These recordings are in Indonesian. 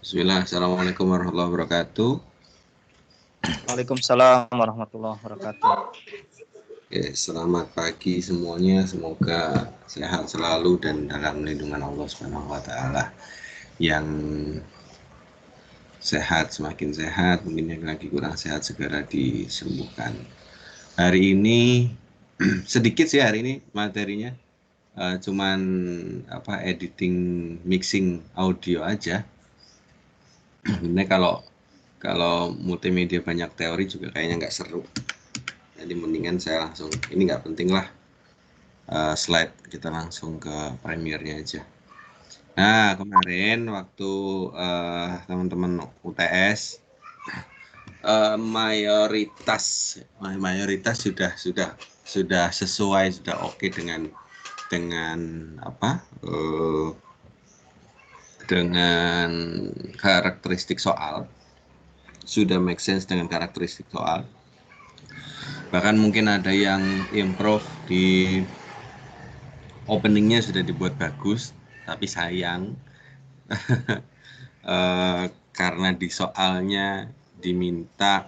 Bismillah, Assalamualaikum warahmatullahi wabarakatuh. Waalaikumsalam warahmatullahi wabarakatuh. Oke, selamat pagi semuanya. Semoga sehat selalu dan dalam lindungan Allah Subhanahu wa taala. Yang sehat semakin sehat, mungkin yang lagi kurang sehat segera disembuhkan. Hari ini sedikit sih hari ini materinya. Cuman editing mixing audio aja. Ini kalau multimedia banyak teori juga kayaknya nggak seru. Jadi mendingan saya langsung, ini nggak penting lah, slide kita langsung ke Premiere-nya aja. Nah, kemarin waktu teman-teman UTS mayoritas sudah sesuai, sudah oke dengan apa dengan karakteristik soal, sudah make sense dengan karakteristik soal. Bahkan mungkin ada yang improve di openingnya sudah dibuat bagus, tapi sayang karena di soalnya diminta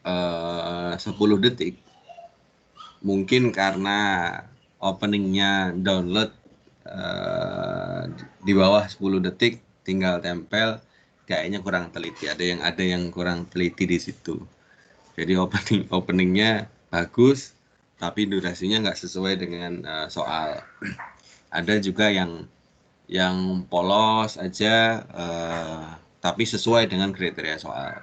10 detik. Mungkin karena openingnya download di bawah 10 detik tinggal tempel, kayaknya kurang teliti. Ada yang kurang teliti di situ. Jadi openingnya bagus, tapi durasinya nggak sesuai dengan soal. Ada juga yang polos aja, tapi sesuai dengan kriteria soal.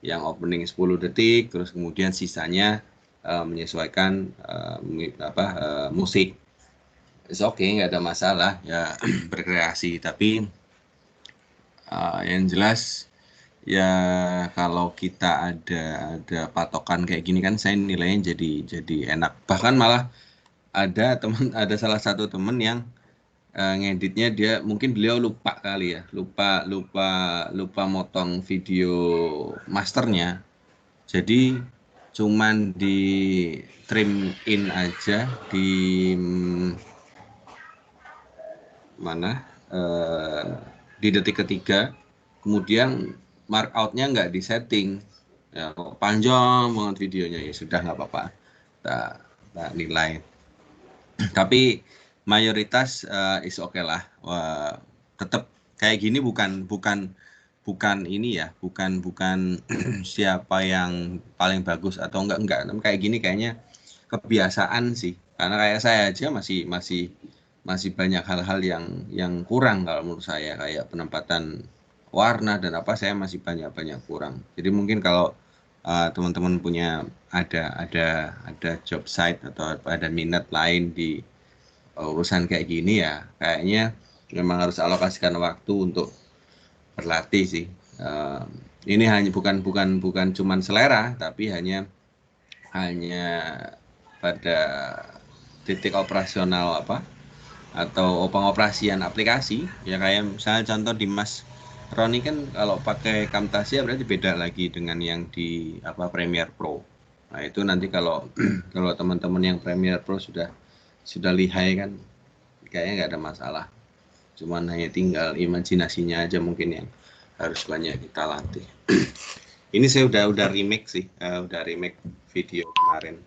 Yang opening 10 detik, terus kemudian sisanya menyesuaikan musik. It's okay, nggak ada masalah ya berkreasi. Tapi yang jelas ya kalau kita ada patokan kayak gini kan, saya nilainya jadi enak. Bahkan malah ada salah satu temen yang ngeditnya, dia mungkin beliau lupa kali ya, lupa motong video masternya, jadi cuman di trim in aja di mana di detik ketiga, kemudian markoutnya nggak disetting ya, kok panjang banget videonya. Ya sudah, nggak apa-apa, tak nilai. Tapi mayoritas is oke lah. Tetap kayak gini, bukan ini ya, bukan siapa yang paling bagus atau enggak. Kayak gini kayaknya kebiasaan sih. Karena kayak saya aja masih banyak hal-hal yang kurang kalau menurut saya, kayak penempatan warna dan apa, saya masih banyak kurang. Jadi mungkin kalau teman-teman punya ada job site atau ada minat lain di urusan kayak gini, ya kayaknya memang harus alokasikan waktu untuk berlatih sih. Ini hanya bukan cuman selera, tapi hanya pada titik operasional atau pengoperasian aplikasi ya. Kayak misalnya contoh di Mas Roni kan kalau pakai Camtasia berarti beda lagi dengan yang di Premiere Pro. Nah itu nanti kalau kalau teman-teman yang Premiere Pro sudah lihai kan, kayaknya nggak ada masalah. Cuman hanya tinggal imajinasinya aja mungkin yang harus banyak kita latih. Ini saya udah remake sih, udah remake video kemarin.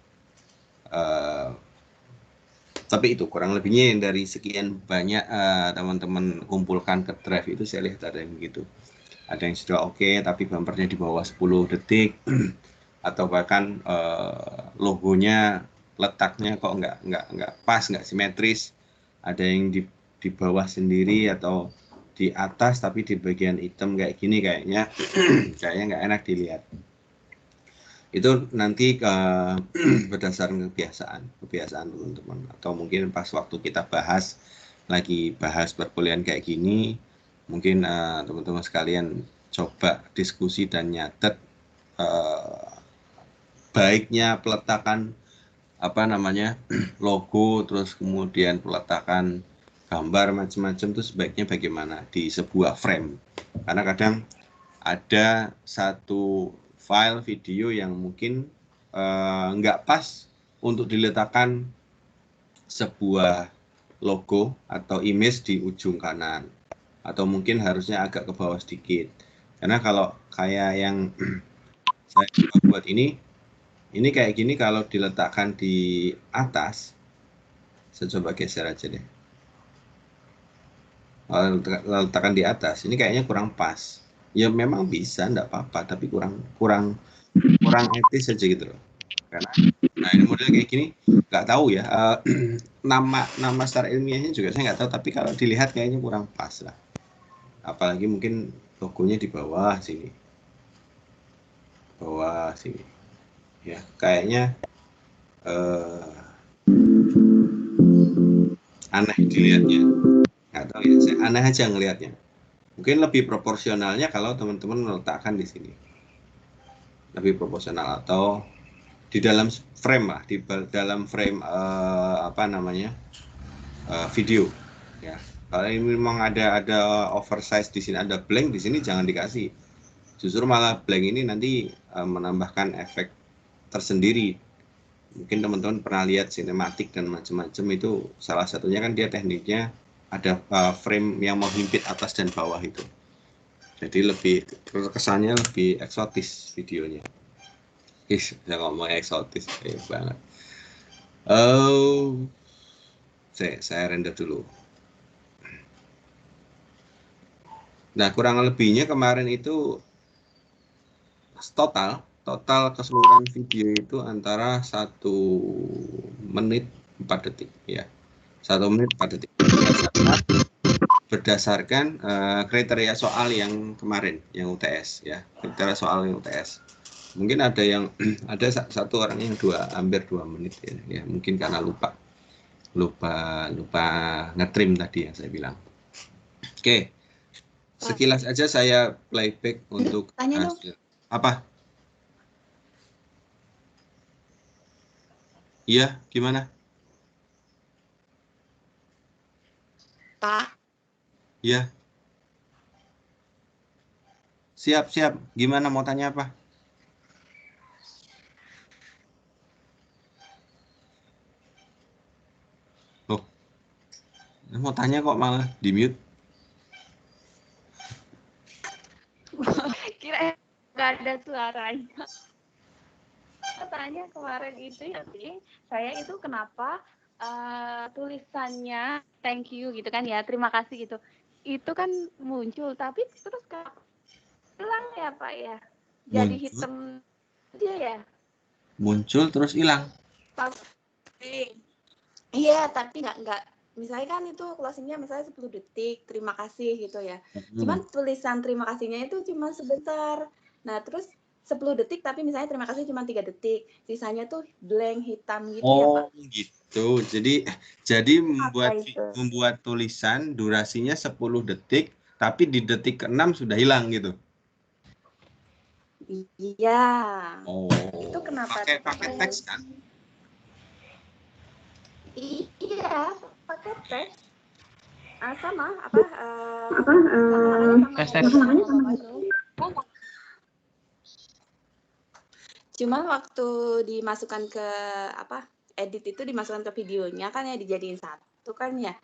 Tapi itu kurang lebihnya yang dari sekian banyak teman-teman kumpulkan ke drive itu, saya lihat ada yang begitu. Ada yang sudah oke, tapi bumpernya di bawah 10 detik, atau bahkan logonya letaknya kok nggak pas, nggak simetris. Ada yang di bawah sendiri atau di atas, tapi di bagian hitam kayak gini, kayaknya nggak enak dilihat. Itu nanti berdasarkan kebiasaan teman-teman, atau mungkin pas waktu kita bahas perkuliahan kayak gini, mungkin teman-teman sekalian coba diskusi dan nyatet baiknya peletakan logo, terus kemudian peletakan gambar macam-macam itu sebaiknya bagaimana di sebuah frame. Karena kadang ada satu file video yang mungkin nggak pas untuk diletakkan sebuah logo atau image di ujung kanan. atau mungkin harusnya agak ke bawah sedikit. Karena kalau kayak yang saya coba buat ini kayak gini kalau diletakkan di atas, saya coba geser aja deh. Kalau letakkan di atas, ini kayaknya kurang pas. Ya memang bisa, enggak apa-apa, tapi kurang etis aja gitu loh. Karena nah ini model kayak gini nggak tahu ya, nama secara ilmiahnya juga saya nggak tahu, tapi kalau dilihat kayaknya kurang pas lah, apalagi mungkin logonya di bawah sini ya, kayaknya aneh dilihatnya, nggak tahu ya, saya aneh aja ngelihatnya. Mungkin lebih proporsionalnya kalau teman-teman meletakkan di sini, lebih proporsional, atau di dalam frame lah, di dalam frame apa namanya, video ya. Kalau ini memang ada oversize di sini, ada blank di sini, jangan dikasih. Justru malah blank ini nanti menambahkan efek tersendiri. Mungkin teman-teman pernah lihat sinematik dan macam-macam, itu salah satunya kan dia tekniknya ada frame yang menghimpit atas dan bawah itu. Jadi lebih kesannya lebih eksotis videonya. Saya ngomong eksotis banget. Saya render dulu. Nah, kurang lebihnya kemarin itu total keseluruhan video itu antara 1 menit 4 detik ya. 1 menit 4 detik. Berdasarkan kriteria soal yang kemarin, yang UTS ya. Kriteria soal yang UTS. Mungkin ada yang ada satu orang yang hampir 2 menit ya. Mungkin karena lupa ngetrim tadi yang saya bilang. Oke. Sekilas aja saya playback untuk hasil. Apa? Iya, gimana? Pak. Iya. Siap. Gimana, mau tanya apa? Loh, mau tanya kok malah di mute. Kira nggak ada suaranya. Tanya kemarin itu ya sih, saya itu kenapa tulisannya thank you gitu kan ya, terima kasih gitu. Itu kan muncul, tapi terus hilang ya Pak ya. Jadi hitam dia ya. Muncul terus hilang. Iya, tapi nggak. Misalnya kan itu closingnya misalnya 10 detik, terima kasih gitu ya. Cuman tulisan terima kasihnya itu cuma sebentar. Nah, terus 10 detik tapi misalnya terima kasih cuma 3 detik. Sisanya tuh blank hitam gitu ya, Pak. Oh, gitu. Jadi membuat tulisan durasinya 10 detik, tapi di detik ke-6 sudah hilang gitu. Iya. Oh. Itu kenapa? Pakai teks kan? Iya, pakai teks. Sama cuman waktu dimasukkan ke edit itu dimasukkan ke videonya kan ya, dijadiin satu kan ya,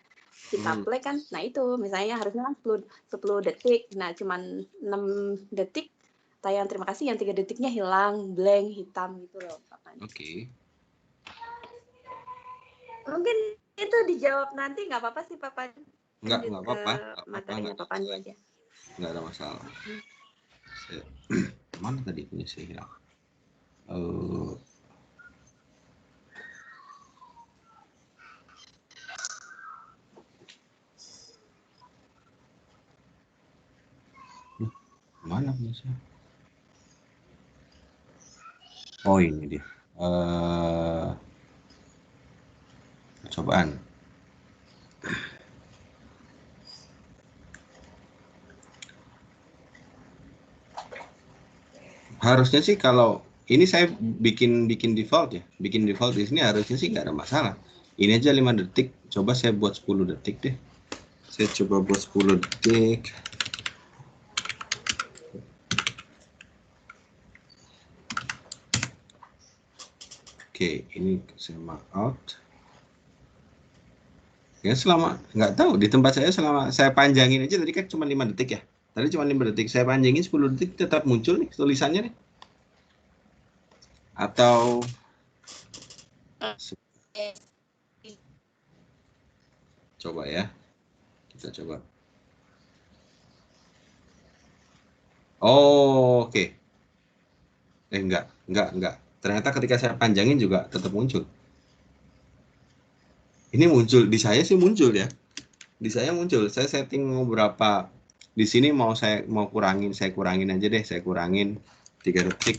kita play kan, nah itu misalnya harusnya kan 10 detik, nah cuman 6 detik tayang terima kasih, yang 3 detiknya hilang blank hitam gitu loh. Oke. Mungkin itu dijawab nanti, nggak apa-apa sih Papa? Nggak apa-apa. Materinya Papa aja. Nggak ada masalah. Mana tadi punya saya hilang? Mana punya saya? Oh, ini dia. Percobaan. Harusnya sih kalau ini saya bikin default ya. Bikin default di sini harusnya sih nggak ada masalah. Ini aja 5 detik. Coba saya buat 10 detik deh. Saya coba buat 10 detik. Oke, ini saya mark out. Ya selama, nggak tahu, di tempat saya selama saya panjangin aja, tadi kan cuma 5 detik ya. Tadi cuma 5 detik, saya panjangin 10 detik tetap muncul nih tulisannya nih. Atau coba ya, kita coba. Oh, oke. Enggak. Ternyata ketika saya panjangin juga tetap muncul. Ini muncul, di saya sih muncul ya. Di saya muncul, saya setting beberapa. Di sini saya kurangin, saya kurangin aja deh, saya kurangin 3 detik.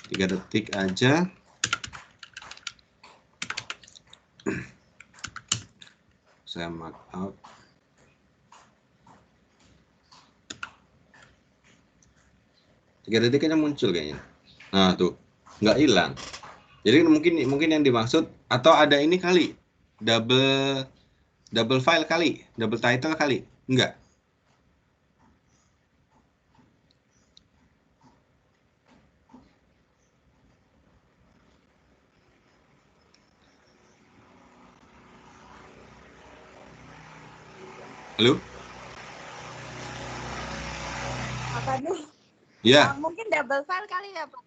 3 detik aja. Saya mark out. Tiga detik aja muncul kayaknya. Nah tuh, nggak hilang. Jadi mungkin yang dimaksud, atau ada ini kali, double file kali, double title kali, enggak? Halo? Apa nih? Ya, Mungkin double file kali ya, Pak.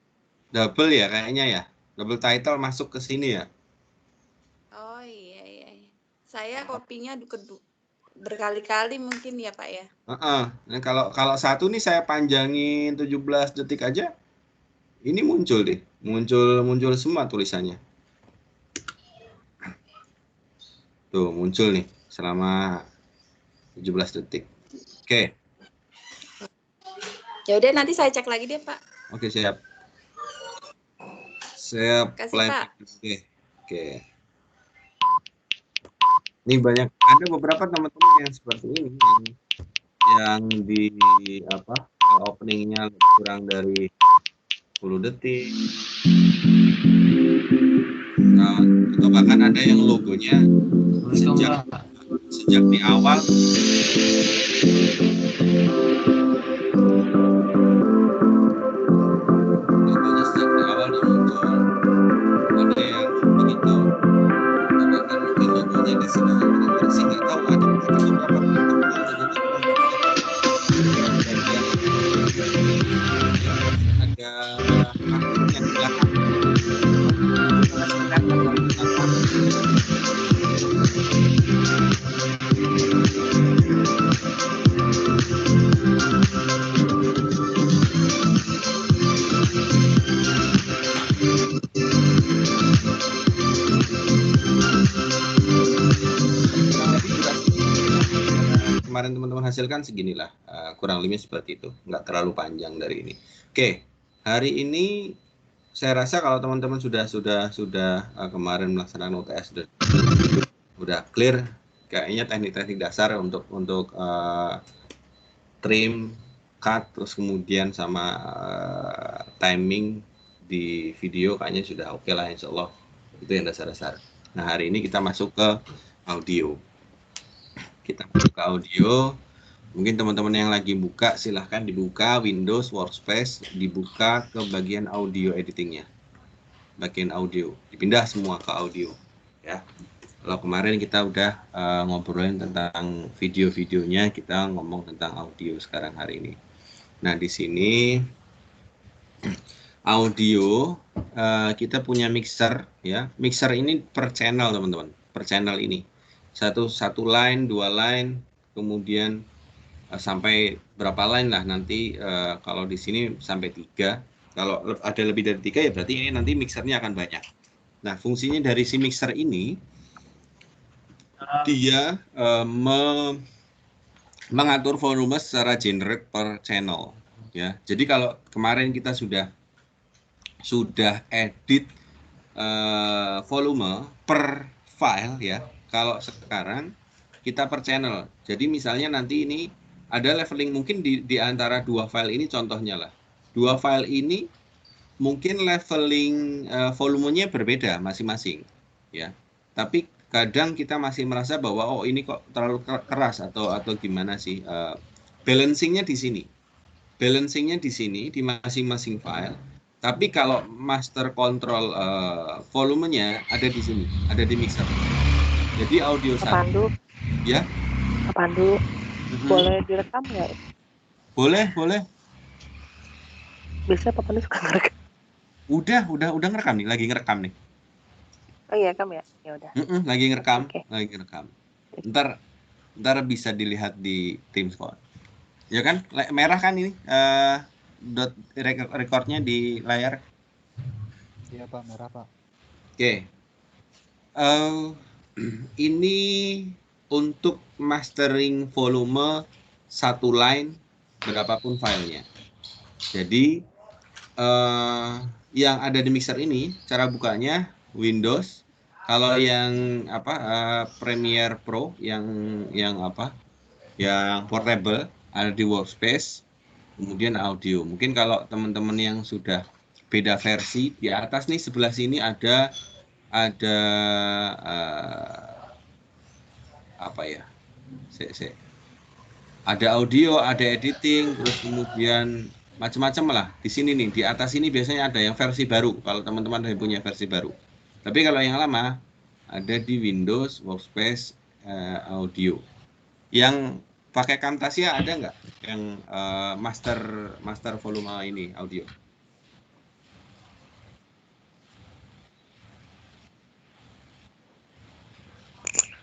double ya kayaknya ya. Double title masuk ke sini ya. Oh iya. Saya kopinya berkali-kali mungkin ya, Pak ya. Nah, kalau satu nih saya panjangin 17 detik aja, ini muncul deh. Muncul semua tulisannya. Tuh, muncul nih selama 17 detik. Oke. Ya udah nanti saya cek lagi deh, Pak. Oke, siap. Saya Kasih, planning. Pak. Oke. Ini banyak, ada beberapa teman-teman yang seperti ini yang di openingnya kurang dari 10 detik. Atau bahkan ada yang logonya sejak di awal udah muncul. Ada yang begitu, bahkan mungkin logonya di sini sih nggak tahu, ada beberapa teman-teman ada yang di belakang. Kemarin teman-teman hasilkan seginilah, kurang lebih seperti itu, nggak terlalu panjang dari ini. Oke, hari ini saya rasa kalau teman-teman sudah kemarin melaksanakan UTS sudah clear, kayaknya teknik-teknik dasar untuk trim, cut, terus kemudian sama timing di video kayaknya sudah oke lah, insya Allah. Itu yang dasar-dasar. Nah, hari ini kita masuk ke audio. Mungkin teman-teman yang lagi buka, silahkan dibuka Windows Workspace, dibuka ke bagian audio editingnya, bagian audio, dipindah semua ke audio ya. Kalau kemarin kita udah ngobrolin tentang video-videonya, kita ngomong tentang audio sekarang hari ini. Nah, di sini audio kita punya mixer ya. Mixer ini per channel teman-teman, per channel ini. Satu line, 2 line, kemudian sampai berapa line lah nanti, kalau di sini sampai 3. Kalau ada lebih dari 3 ya berarti ini nanti mixernya akan banyak. Nah, fungsinya dari si mixer ini, dia mengatur volume secara generate per channel ya. Jadi kalau kemarin kita sudah edit volume per file ya, kalau sekarang kita per channel. Jadi misalnya nanti ini ada leveling mungkin di antara 2 file ini, contohnya lah. 2 file ini mungkin leveling volumenya berbeda masing-masing ya. Tapi kadang kita masih merasa bahwa oh ini kok terlalu keras atau gimana sih. Balancingnya di sini. Balancingnya di sini di masing-masing file. Tapi kalau master control volumenya ada di sini, ada di mixer. Jadi audio 1 Ya. Pak Pandu, boleh direkam nggak? Boleh. Biasanya Pak Pandu suka ngerekam. Udah ngerekam nih, lagi ngerekam nih. Oh iya, rekam ya? Ya udah. Lagi ngerekam, Oke. lagi ngerekam. Ntar bisa dilihat di Teams kok. Ya kan? Merah kan ini recordnya di layar. Iya Pak, merah Pak. Oke. Ini untuk mastering volume satu line berapapun filenya. Jadi yang ada di mixer ini cara bukanya Windows. Kalau yang Premiere Pro yang portable ada di Workspace, kemudian audio. Mungkin kalau teman-teman yang sudah beda versi, di atas nih sebelah sini ada ada audio, ada editing, terus kemudian macam-macam lah. Di sini nih, di atas ini biasanya ada yang versi baru, kalau teman-teman ada yang punya versi baru. Tapi kalau yang lama, ada di Windows, Workspace, Audio. Yang pakai Camtasia ada nggak? Yang master volume ini, audio?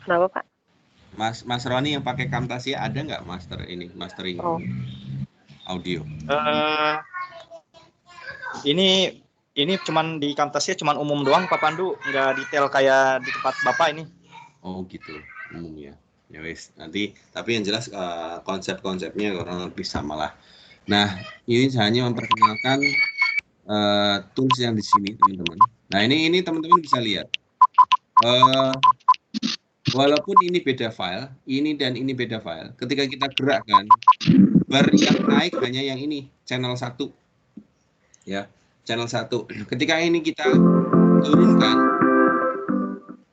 Kenapa Pak? Mas Roni yang pakai Camtasia ada nggak mastering audio? Ini cuman di Camtasia cuman umum doang Pak Pandu, nggak detail kayak di tempat Bapak ini. Oh gitu, umum ya. Ya wes, nanti tapi yang jelas konsep-konsepnya kurang lebih sama lah. Nah, ini hanya memperkenalkan tools yang di sini, teman-teman. Nah, ini teman-teman bisa lihat. Walaupun ini beda file, ini dan ini beda file, ketika kita gerakkan, bar yang naik hanya yang ini, channel 1. Ya, channel 1. Ketika ini kita turunkan,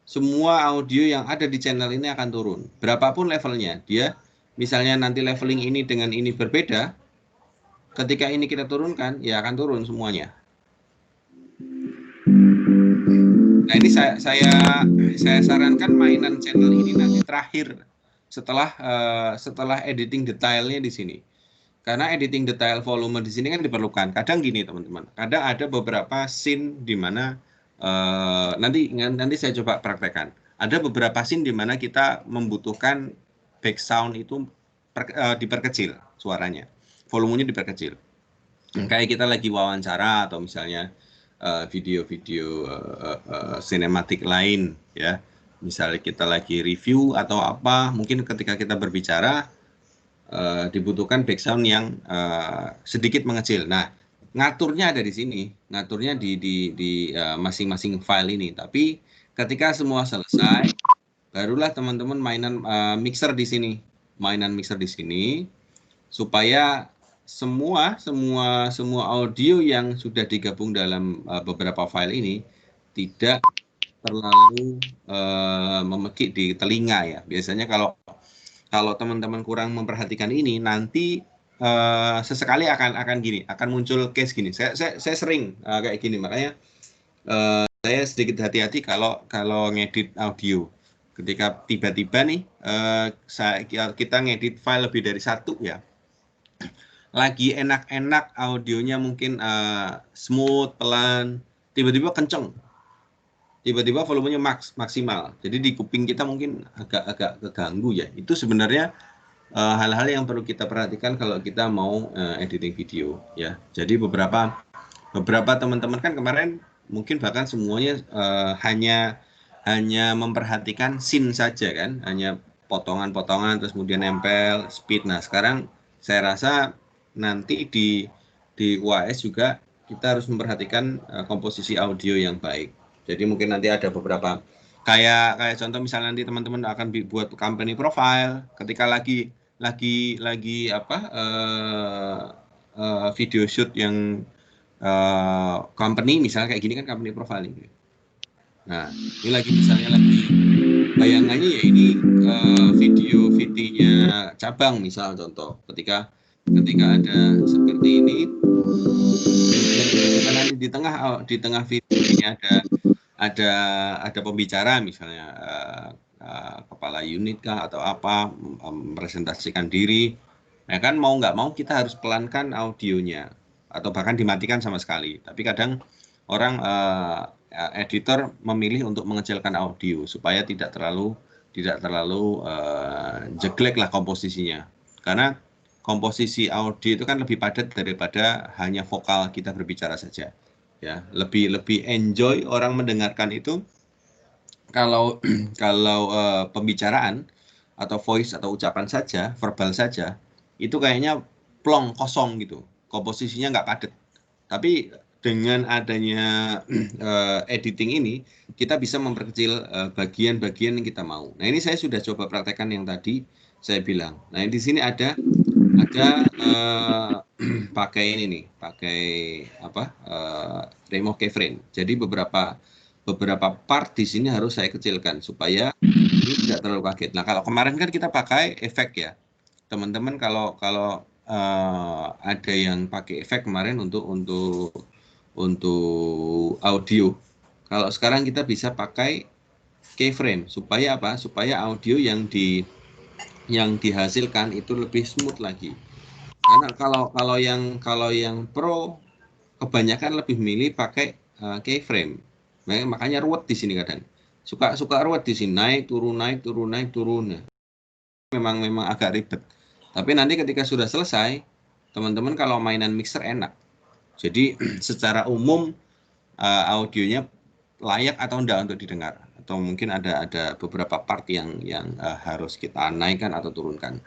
semua audio yang ada di channel ini akan turun. Berapapun levelnya, dia misalnya nanti leveling ini dengan ini berbeda, ketika ini kita turunkan, ya akan turun semuanya. Nah, ini saya sarankan mainan channel ini nanti terakhir setelah editing detailnya di sini. Karena editing detail volume di sini kan diperlukan. Kadang gini teman-teman, kadang ada beberapa scene di mana nanti saya coba praktekkan. Ada beberapa scene di mana kita membutuhkan back sound itu diperkecil suaranya, volumenya diperkecil. Kayak kita lagi wawancara atau misalnya video-video sinematik lain, ya. Misalnya kita lagi review atau apa, mungkin ketika kita berbicara dibutuhkan background yang sedikit mengecil. Nah, ngaturnya ada di sini, ngaturnya di masing-masing file ini. Tapi ketika semua selesai, barulah teman-teman mainan mixer di sini, supaya semua audio yang sudah digabung dalam beberapa file ini tidak terlalu memekik di telinga ya. Biasanya kalau teman-teman kurang memperhatikan ini, nanti sesekali akan gini, akan muncul case gini. Saya sering kayak gini, makanya saya sedikit hati-hati kalau ngedit audio. Ketika tiba-tiba nih kita ngedit file lebih dari satu ya, lagi enak-enak audionya mungkin smooth, pelan, tiba-tiba kenceng, tiba-tiba volumenya maksimal. Jadi di kuping kita mungkin agak keganggu ya. Itu sebenarnya hal-hal yang perlu kita perhatikan kalau kita mau editing video ya. Jadi beberapa teman-teman kan kemarin mungkin bahkan semuanya hanya memperhatikan scene saja kan, hanya potongan-potongan terus kemudian nempel speed. Nah, sekarang saya rasa nanti di UAS juga kita harus memperhatikan komposisi audio yang baik. Jadi mungkin nanti ada beberapa kayak contoh misalnya nanti teman-teman akan buat company profile, ketika lagi video shoot yang company misalnya kayak gini kan company profiling. Nah, ini misalnya bayangannya ya ini video VT-nya cabang misal contoh. Ketika ada seperti ini, nanti di tengah video ini ada pembicara misalnya kepala unit kah atau apa, presentasikan diri. Nah kan mau nggak mau kita harus pelankan audionya atau bahkan dimatikan sama sekali. Tapi kadang orang editor memilih untuk mengecilkan audio supaya tidak terlalu jeglek lah komposisinya. Karena komposisi audio itu kan lebih padat daripada hanya vokal kita berbicara saja. Ya, lebih enjoy orang mendengarkan itu kalau pembicaraan atau voice atau ucapan saja, verbal saja, itu kayaknya plong kosong gitu, komposisinya nggak padat. Tapi dengan adanya editing ini, kita bisa memperkecil bagian-bagian yang kita mau. Nah ini saya sudah coba praktekkan yang tadi saya bilang. Nah di sini ada pakai ini nih, pakai apa? Remove keyframe. Jadi beberapa part di sini harus saya kecilkan supaya ini tidak terlalu kaget. Nah kalau kemarin kan kita pakai efek ya, teman-teman kalau ada yang pakai efek kemarin untuk audio. Kalau sekarang kita bisa pakai keyframe supaya apa? Supaya audio yang dihasilkan itu lebih smooth lagi. Karena kalau yang pro kebanyakan lebih milih pakai keyframe. Makanya ruwet di sini kadang. Suka ruwet di sini, naik turun. Memang agak ribet. Tapi nanti ketika sudah selesai, teman-teman kalau mainan mixer enak. Jadi secara umum audionya layak atau enggak untuk didengar, atau mungkin ada beberapa part yang harus kita naikkan atau turunkan.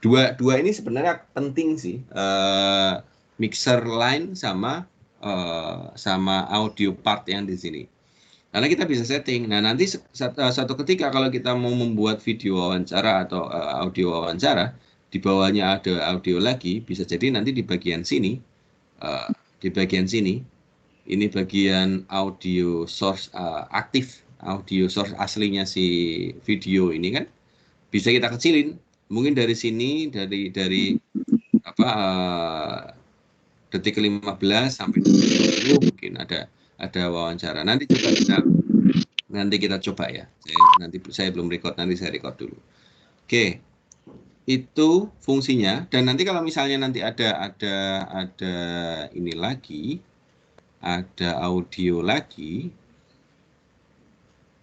Dua ini sebenarnya penting sih, mixer line sama audio part yang di sini. Karena kita bisa setting. Nah nanti satu ketika kalau kita mau membuat video wawancara atau audio wawancara, di bawahnya ada audio lagi, bisa jadi nanti di bagian sini, ini bagian audio source aktif, audio source aslinya si video ini kan, bisa kita kecilin. Mungkin dari sini, dari apa detik ke-15 sampai detik 20 mungkin ada wawancara. Nanti kita coba ya. Saya belum record, nanti saya record dulu. Oke. Itu fungsinya, dan nanti kalau misalnya nanti ada ini lagi, ada audio lagi.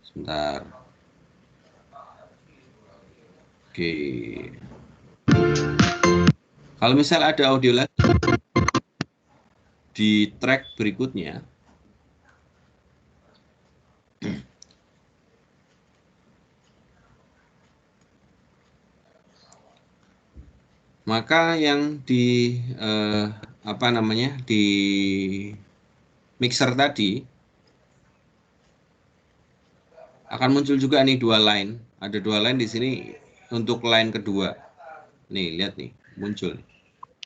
Sebentar. Oke. Kalau misal ada audio lagi di track berikutnya, maka yang di di mixer tadi akan muncul juga nih dua line. Ada dua line di sini untuk line kedua. Nih, lihat nih, muncul.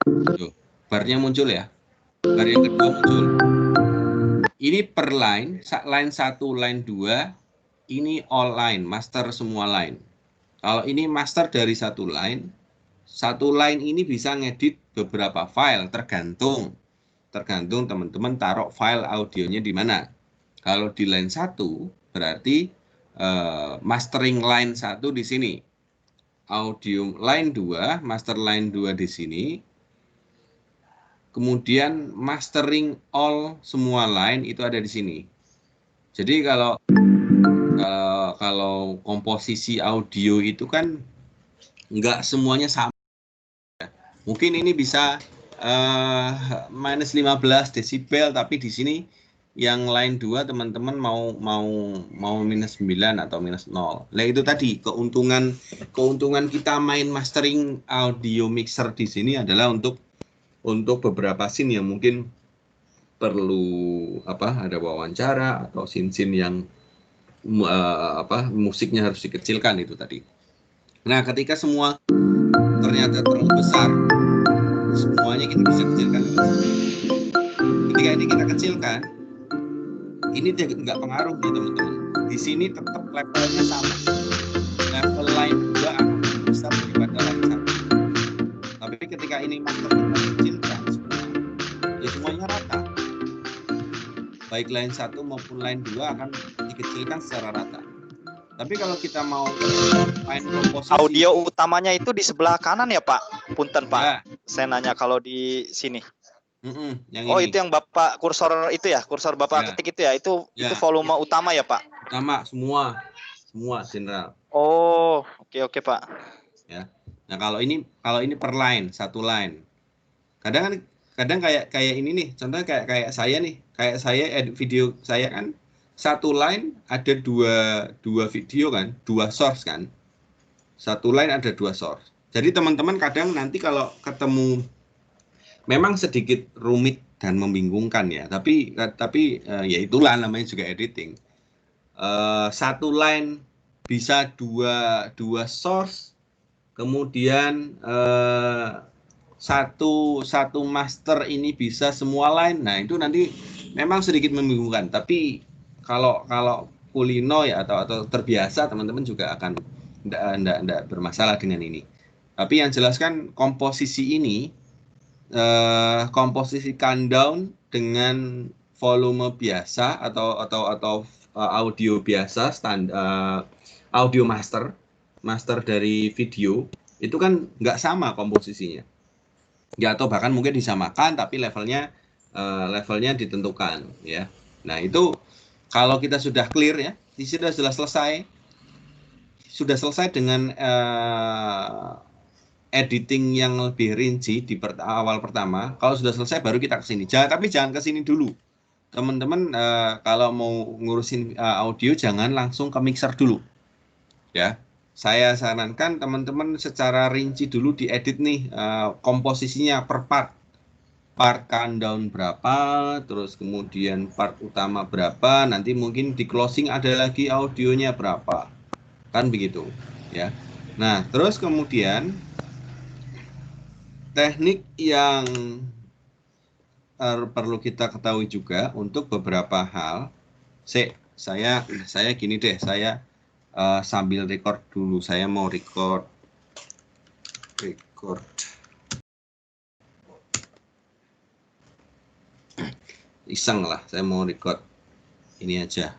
Tuh, barnya muncul ya. Bar yang kedua muncul. Ini per line 1, line 2, ini all line, master semua line. Kalau ini master dari satu line ini bisa ngedit beberapa file, tergantung teman-teman taruh file audionya di mana. Kalau di line 1 berarti mastering line 1 di sini. Audio line 2, master line 2 di sini. Kemudian mastering all semua line itu ada di sini. Jadi kalau komposisi audio itu kan nggak semuanya sama. Mungkin ini bisa minus 15 desibel, tapi di sini yang line 2 teman-teman mau minus 9 atau minus 0. Nah itu tadi keuntungan kita main mastering audio mixer di sini adalah untuk beberapa scene yang mungkin perlu ada wawancara atau scene yang musiknya harus dikecilkan itu tadi. Nah ketika semua ternyata terlalu besar, semuanya kita bisa kecilkan. Ketika ini kita kecilkan, ini nggak pengaruh ya teman-teman. Di sini tetap levelnya sama. Level line 2 akan lebih besar daripada line 1. Tapi ketika ini master kita kecilkan semua, ya semuanya rata. Baik line 1 maupun line 2 akan dikecilkan secara rata. Tapi kalau kita mau main komposisi, Audio utamanya itu di sebelah kanan ya Pak? Punten Pak. ya, Saya nanya kalau di sini. yang Oh ini itu yang Bapak kursor itu ya, kursor Bapak Ya. ketik itu ya, itu Ya. volume utama ya Pak? utama semua general. Oh, oke Pak. Ya. Nah kalau ini per line, satu line. Kadang kayak ini nih, contohnya kayak saya nih, kayak saya edit video saya kan satu line ada dua video kan, dua source kan. Satu line ada dua source. Jadi teman-teman kadang nanti kalau ketemu memang sedikit rumit dan membingungkan ya, tapi ya itulah namanya juga editing. Satu line bisa dua source, kemudian satu master ini bisa semua line. Nah itu nanti memang sedikit membingungkan, tapi kalau kulino ya atau terbiasa, teman-teman juga akan tidak bermasalah dengan ini. Tapi yang jelaskan komposisi ini, komposisi countdown dengan volume biasa atau audio biasa audio master dari video itu kan nggak sama komposisinya ya, atau bahkan mungkin disamakan tapi levelnya ditentukan ya. Nah itu kalau kita sudah clear ya, sudah selesai dengan editing yang lebih rinci di awal pertama. Kalau sudah selesai baru kita ke sini. Tapi jangan ke sini dulu. Teman-teman kalau mau ngurusin audio jangan langsung ke mixer dulu. Ya. Saya sarankan teman-teman secara rinci dulu diedit nih komposisinya per part. Part countdown berapa, terus kemudian part utama berapa, nanti mungkin di closing ada lagi audionya berapa. Kan begitu, ya. Nah, terus kemudian teknik yang perlu kita ketahui juga untuk beberapa hal. Saya gini deh, saya sambil record dulu. Saya mau record iseng lah. Saya mau record ini aja.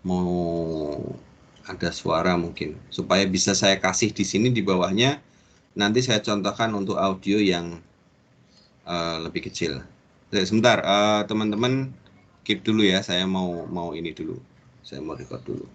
Mau ada suara mungkin supaya bisa saya kasih di sini di bawahnya. Nanti saya contohkan untuk audio yang lebih kecil. Sebentar, teman-teman keep dulu ya. Saya mau ini dulu. Saya mau record dulu.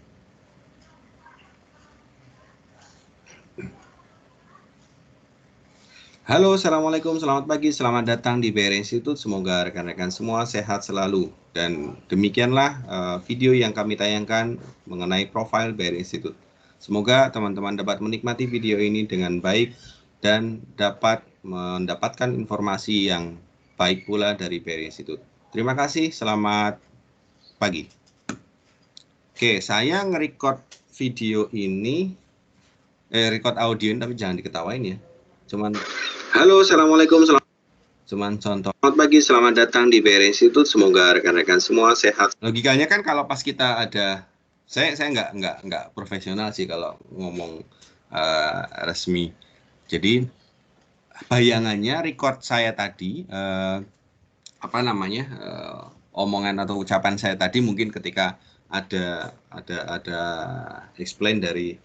Halo, assalamualaikum, selamat pagi, selamat datang di BR Institute. Semoga rekan-rekan semua sehat selalu. Dan demikianlah video yang kami tayangkan mengenai profil BR Institute. Semoga teman-teman dapat menikmati video ini dengan baik dan dapat mendapatkan informasi yang baik pula dari BR Institute. Terima kasih, selamat pagi. Oke, saya nge-record video ini, record audio ini, tapi jangan diketawain ya. Halo, assalamualaikum, cuman contoh. Selamat pagi, selamat datang di BR Institute. Semoga rekan-rekan semua sehat. Logikanya kan kalau pas kita ada, saya nggak profesional sih kalau ngomong resmi. Jadi bayangannya record saya tadi, omongan atau ucapan saya tadi mungkin ketika ada explain dari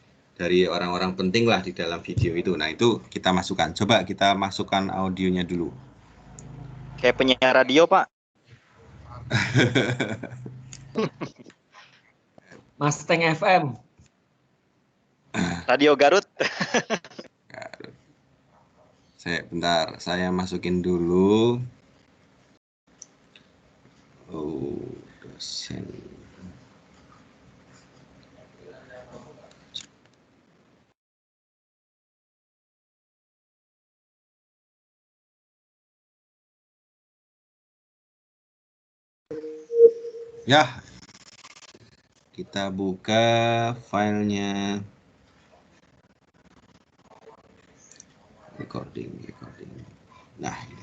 orang-orang penting lah di dalam video itu. Nah itu kita masukkan. Coba kita masukkan audionya dulu. Kayak penyiar radio Pak. Mustang FM. Radio Garut. Bentar, saya masukin dulu. Dosen. Ya, kita buka filenya. Recording. Nah, ini.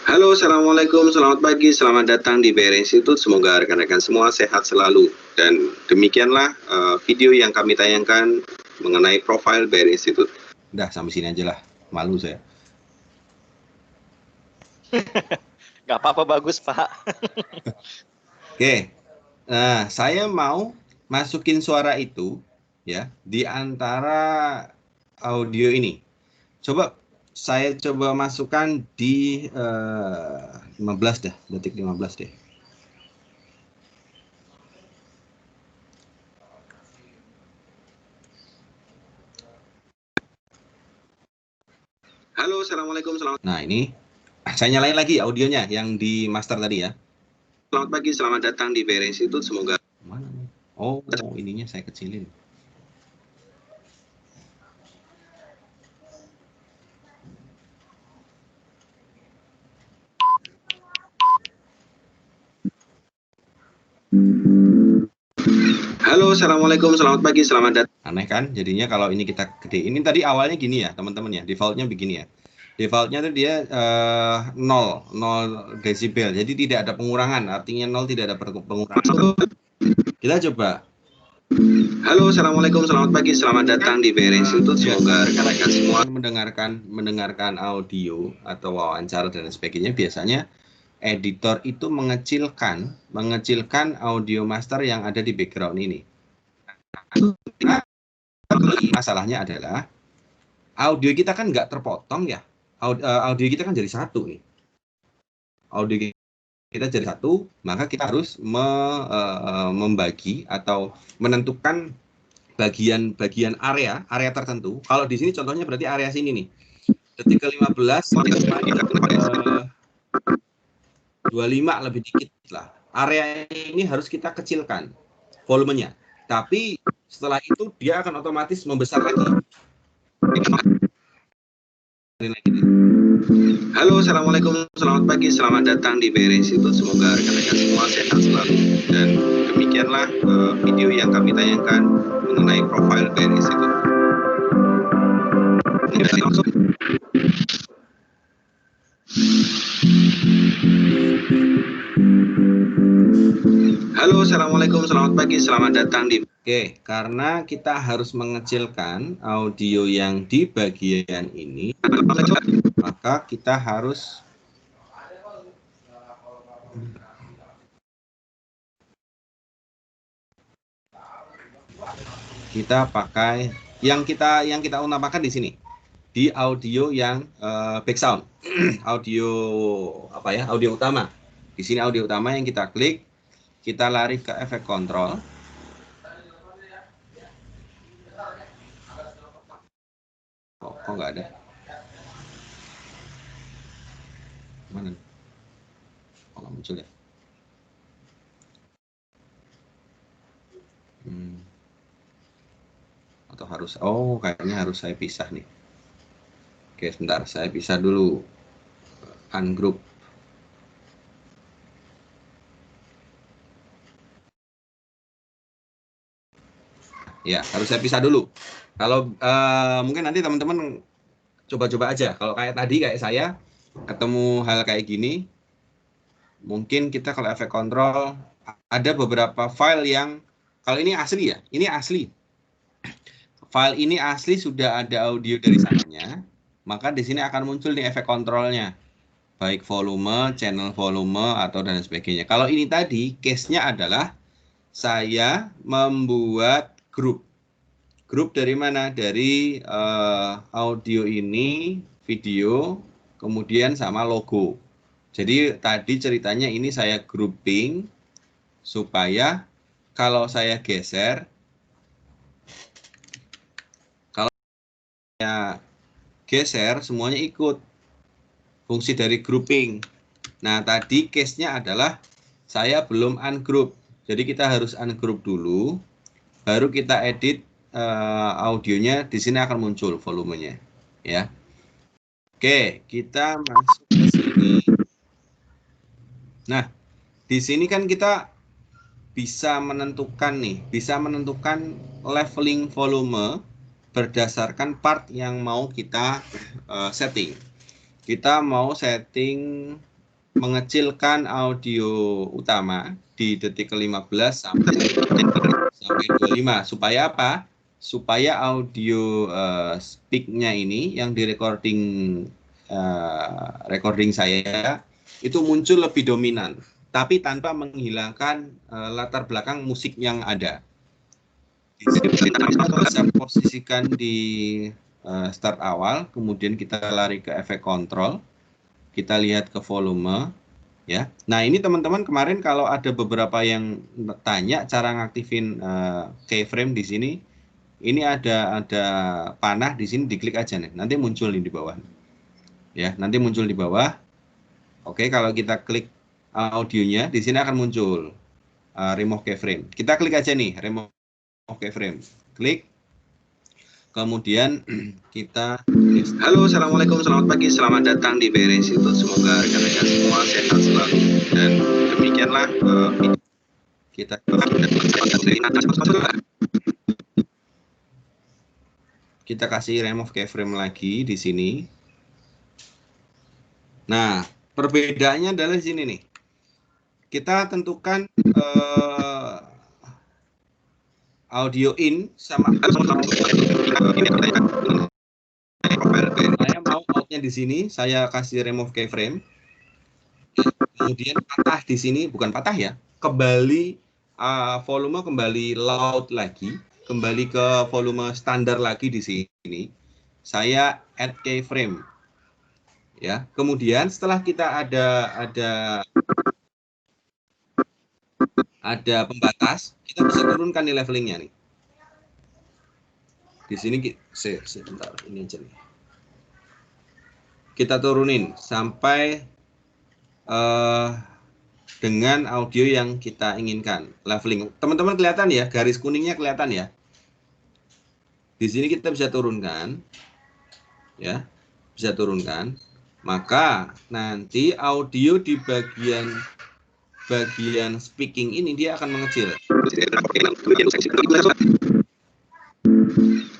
Halo, assalamualaikum, selamat pagi, selamat datang di BR Institute. Semoga rekan-rekan semua sehat selalu. Dan demikianlah video yang kami tayangkan mengenai profil BR Institute. Udah, sampai sini aja lah. Malu saya. Nggak apa-apa, bagus Pak. Oke, nah saya mau masukin suara itu ya di antara audio ini. Coba saya masukkan di 15 dah, detik 15 deh. Halo, assalamualaikum, selamat. Nah ini saya nyalain lagi audionya yang di master tadi ya. Selamat pagi, selamat datang di PR Institute. Semoga. Mana? Oh, ininya saya kecilin. Halo, assalamualaikum, selamat pagi, selamat datang. Aneh kan? Jadinya kalau ini kita gede. Ini tadi awalnya gini ya, teman-teman ya. Defaultnya begini ya. Defaultnya tuh dia 0 desibel. Jadi tidak ada pengurangan. Artinya 0 tidak ada pengurangan. Kita coba. Halo, assalamualaikum, selamat pagi, selamat datang di PR Institute. Semoga rekan-rekan semua mendengarkan audio atau wawancara dan sebagainya. Biasanya editor itu mengecilkan audio master yang ada di background ini. Masalahnya adalah audio kita kan nggak terpotong ya. Audio kita kan jadi satu nih. Audio kita jadi satu, maka kita harus membagi atau menentukan bagian area tertentu. Kalau di sini contohnya berarti area sini nih. Detik ke-15 sampai 25 lebih dikit lah. Area ini harus kita kecilkan volumenya. Tapi setelah itu dia akan otomatis membesar lagi. Halo, assalamualaikum, selamat pagi, selamat datang di PR Institute. Semoga rekan-rekan semua sehat selalu. Dan demikianlah video yang kami tayangkan mengenai profil PR Institute. Halo, assalamualaikum, selamat pagi, selamat datang di. Oke, karena kita harus mengecilkan audio yang di bagian ini, maka kita harus pakai yang kita utamakan di sini, di audio yang background, audio apa ya, audio utama. Di sini audio utama yang kita klik, kita lari ke efek kontrol. Kok nggak ada? Mana? Oh, nggak muncul ya? Atau harus? Oh, kayaknya harus saya pisah nih. Oke, sebentar, saya pisah dulu. Ungroup. Ya, harus saya pisah dulu. Kalau mungkin nanti teman-teman coba-coba aja. Kalau kayak tadi, kayak saya, ketemu hal kayak gini, mungkin kita kalau efek kontrol, ada beberapa file yang, kalau ini asli ya, ini asli. File ini asli sudah ada audio dari sananya, maka di sini akan muncul nih efek kontrolnya. Baik volume, channel volume, atau dan sebagainya. Kalau ini tadi, case-nya adalah saya membuat grup. Grup dari mana? Dari audio ini, video, kemudian sama logo. Jadi tadi ceritanya ini saya grouping supaya kalau saya geser, semuanya ikut. Fungsi dari grouping. Nah, tadi case-nya adalah saya belum ungroup. Jadi kita harus ungroup dulu, baru kita edit audionya. Di sini akan muncul volumenya, ya. Oke, kita masuk ke sini. Nah, di sini kan kita bisa menentukan leveling volume berdasarkan part yang mau kita setting. Kita mau setting mengecilkan audio utama di detik ke-15 sampai 25. Supaya apa? Supaya audio speak-nya ini yang di recording saya itu muncul lebih dominan, tapi tanpa menghilangkan latar belakang musik yang ada. Di sini kita bisa posisikan di start awal, kemudian kita lari ke efek kontrol, kita lihat ke volume, ya. Nah ini teman-teman kemarin kalau ada beberapa yang tanya cara ngaktifin keyframe di sini, ini ada panah di sini, diklik aja nih, nanti muncul nih di bawah, ya. Nanti muncul di bawah. Oke, kalau kita klik audionya, di sini akan muncul remove keyframe. Kita klik aja nih, remove keyframe. Klik. Kemudian kita, halo, assalamualaikum, selamat pagi, selamat datang di BR Institute. Semoga rekan-rekan semua sehat selalu. Dan demikianlah kita kasih remove keyframe lagi di sini. Nah, perbedaannya adalah di sini nih. Kita tentukan audio in sama saya mau outnya di sini, saya kasih remove keyframe. Kemudian patah di sini, bukan patah ya, kembali volume kembali loud lagi, kembali ke volume standar lagi di sini. Saya add keyframe. Ya, kemudian setelah kita ada pembatas, kita bisa turunkan nih levelingnya nih. Di sini sebentar, ini aja nih. Kita turunin sampai dengan audio yang kita inginkan, leveling. Teman-teman kelihatan ya, garis kuningnya kelihatan ya. Di sini kita bisa turunkan, ya, bisa turunkan. Maka nanti audio di bagian speaking ini dia akan mengecil.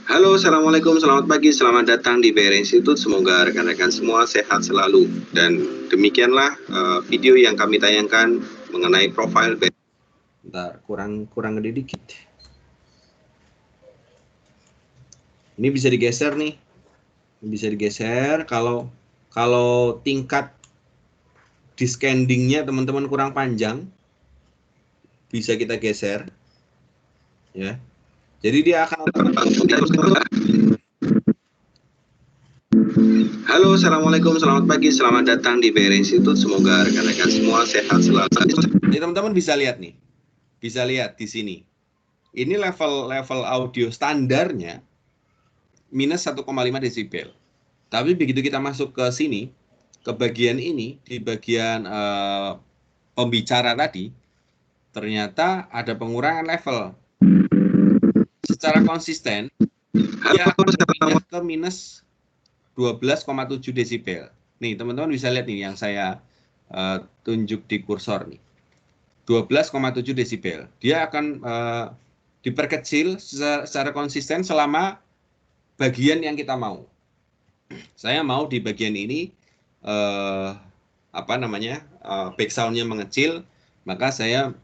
Halo, assalamualaikum, selamat pagi, selamat datang di BR Institute. Semoga rekan-rekan semua sehat selalu. Dan demikianlah video yang kami tayangkan mengenai profil BR. Bentar, kurang gede dikit. Ini bisa digeser nih, bisa digeser. Kalau tingkat descendingnya teman-teman kurang panjang, bisa kita geser, ya. Jadi dia akan. Halo, assalamualaikum, selamat pagi, selamat datang di BR Institute. Semoga rekan-rekan semua sehat selalu. Jadi teman-teman bisa lihat nih, bisa lihat di sini. Ini level audio standarnya minus 1,5 desibel. Tapi begitu kita masuk ke sini, ke bagian ini, di bagian pembicara tadi, ternyata ada pengurangan level. Secara konsisten, dia akan ke minus 12,7 desibel. Nih, teman-teman bisa lihat nih yang saya tunjuk di kursor nih. 12,7 desibel. Dia akan diperkecil secara konsisten selama bagian yang kita mau. Saya mau di bagian ini back sound-nya mengecil, maka saya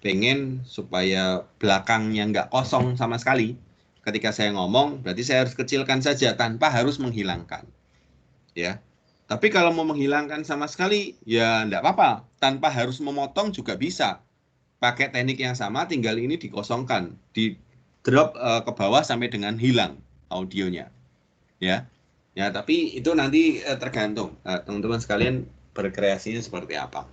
pengen supaya belakangnya nggak kosong sama sekali. Ketika saya ngomong, berarti saya harus kecilkan saja tanpa harus menghilangkan. Ya. Tapi kalau mau menghilangkan sama sekali, ya nggak apa-apa. Tanpa harus memotong juga bisa. Pakai teknik yang sama, tinggal ini dikosongkan, di drop ke bawah sampai dengan hilang audionya. Ya, tapi itu nanti tergantung teman-teman sekalian berkreasinya seperti apa.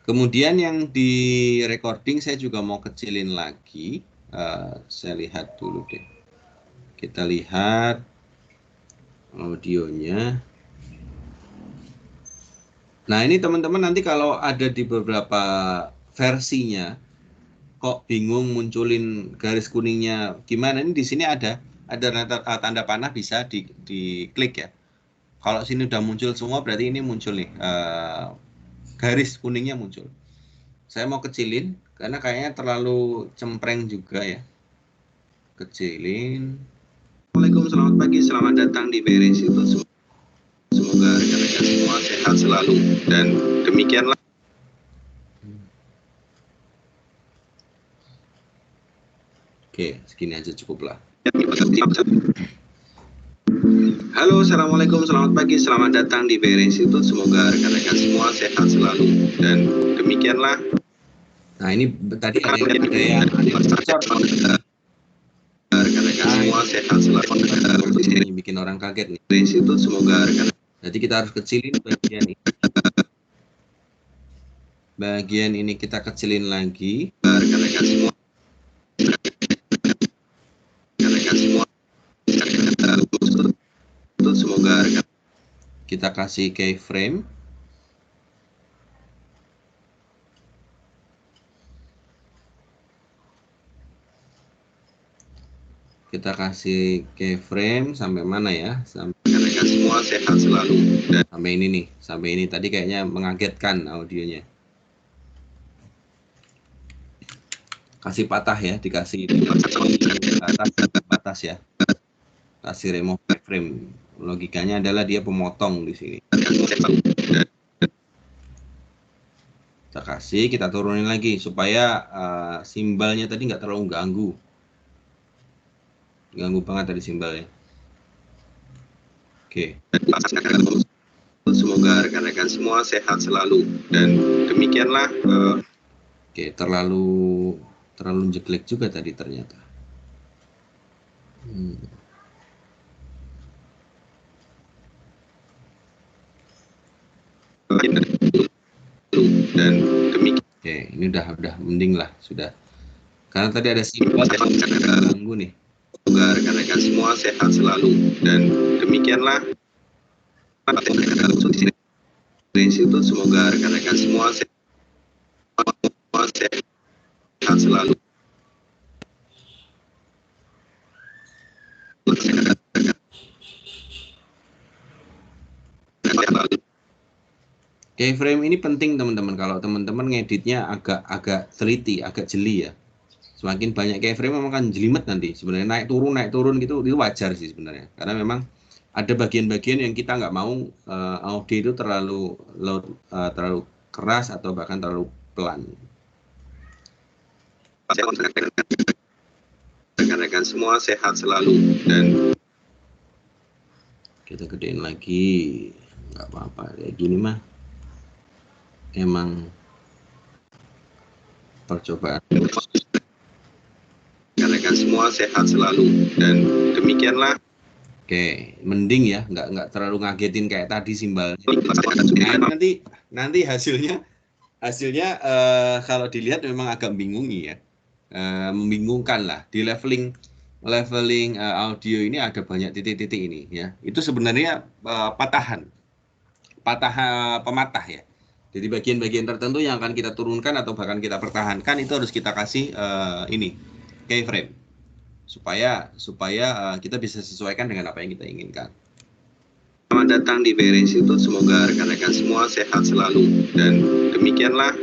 Kemudian yang di recording saya juga mau kecilin lagi. Saya lihat dulu deh. Kita lihat audionya. Nah ini teman-teman nanti kalau ada di beberapa versinya, kok bingung munculin garis kuningnya gimana? Ini di sini ada tanda panah, bisa diklik ya. Kalau sini udah muncul semua, berarti ini muncul nih, garis kuningnya muncul. Saya mau kecilin karena kayaknya terlalu cempreng juga ya. Kecilin. Assalamualaikum, selamat pagi, selamat datang di BR Institute. Semoga rekan-rekan semua sehat selalu. Dan demikianlah. Oke, segini aja cukup lah. Halo, assalamualaikum, selamat pagi, selamat datang di BR Institute. Semoga rekan-rekan semua sehat selalu. Dan demikianlah Nah ini tadi ada yang bocor. Rekan-rekan semua sehat selalu. Ini bikin orang kaget nih. Dari situ semoga rekan. Jadi kita harus kecilin bagian ini. Bagian ini kita kecilin lagi. Rekan-rekan semua. Rekan-rekan semua. Itu semoga rekan. Kita kasih keyframe. Kita kasih keyframe sampai mana ya? Sampai rekan semua sehat selalu. Dan sampai ini nih, sampai ini tadi kayaknya mengagetkan audionya. Kasih patah ya, dikasih batas ya. Kasih remove keyframe. Logikanya adalah dia pemotong di sini. Kita kasih, kita turunin lagi supaya simbalnya tadi nggak terlalu ganggu. Ganggu banget tadi simbalnya. Oke. Semoga rekan-rekan semua sehat selalu dan demikianlah. Oke, terlalu jelek juga tadi ternyata. Dan demikian. Oke, ini udah mending lah sudah. Karena tadi ada simbol yang ganggu nih. Semoga rekan-rekan semua sehat selalu dan demikianlah dari situ semoga rekan-rekan semua sehat selalu. Keyframe ini penting teman-teman. Kalau teman-teman ngeditnya agak teliti, agak jeli ya. Semakin banyak keyframe memang kan jelimet nanti. Sebenarnya naik turun gitu itu wajar sih sebenarnya. Karena memang ada bagian-bagian yang kita nggak mau audio itu terlalu keras atau bahkan terlalu pelan. Rekan-rekan semua sehat selalu dan kita gedein lagi. Nggak apa-apa kayak gini mah. Emang percobaan. Rekan-rekan semua sehat selalu dan demikianlah. Oke, mending ya, nggak terlalu ngagetin kayak tadi simbalnya. Nah, nanti hasilnya kalau dilihat memang agak membingungi ya, membingungkan lah. Di leveling audio ini ada banyak titik-titik ini ya. Itu sebenarnya pematah ya. Jadi bagian-bagian tertentu yang akan kita turunkan atau bahkan kita pertahankan itu harus kita kasih ini keyframe supaya kita bisa sesuaikan dengan apa yang kita inginkan. Selamat datang di BR Institute. Semoga rekan-rekan semua sehat selalu dan demikianlah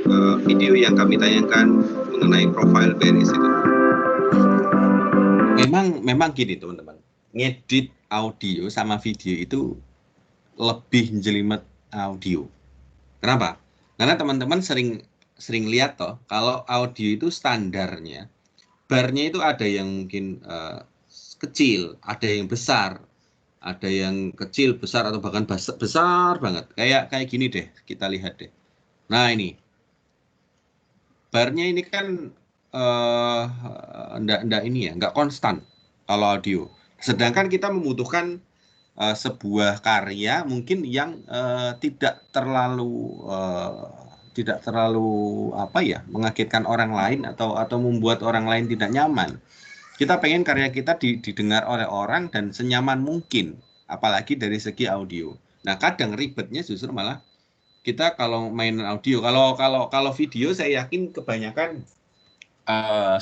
video yang kami tayangkan mengenai profil BR Institute. Memang gini teman-teman, ngedit audio sama video itu lebih jelimet audio. Kenapa? Karena teman-teman sering lihat toh kalau audio itu standarnya barnya itu ada yang mungkin kecil, ada yang besar, ada yang kecil, besar atau bahkan besar banget. Kayak gini deh, kita lihat deh. Nah ini barnya ini kan nggak konstan kalau audio. Sedangkan kita membutuhkan sebuah karya mungkin yang tidak terlalu mengagetkan orang lain atau membuat orang lain tidak nyaman. Kita pengen karya kita didengar oleh orang dan senyaman mungkin, apalagi dari segi audio. Nah, kadang ribetnya justru malah kita kalau main audio. Kalau video saya yakin kebanyakan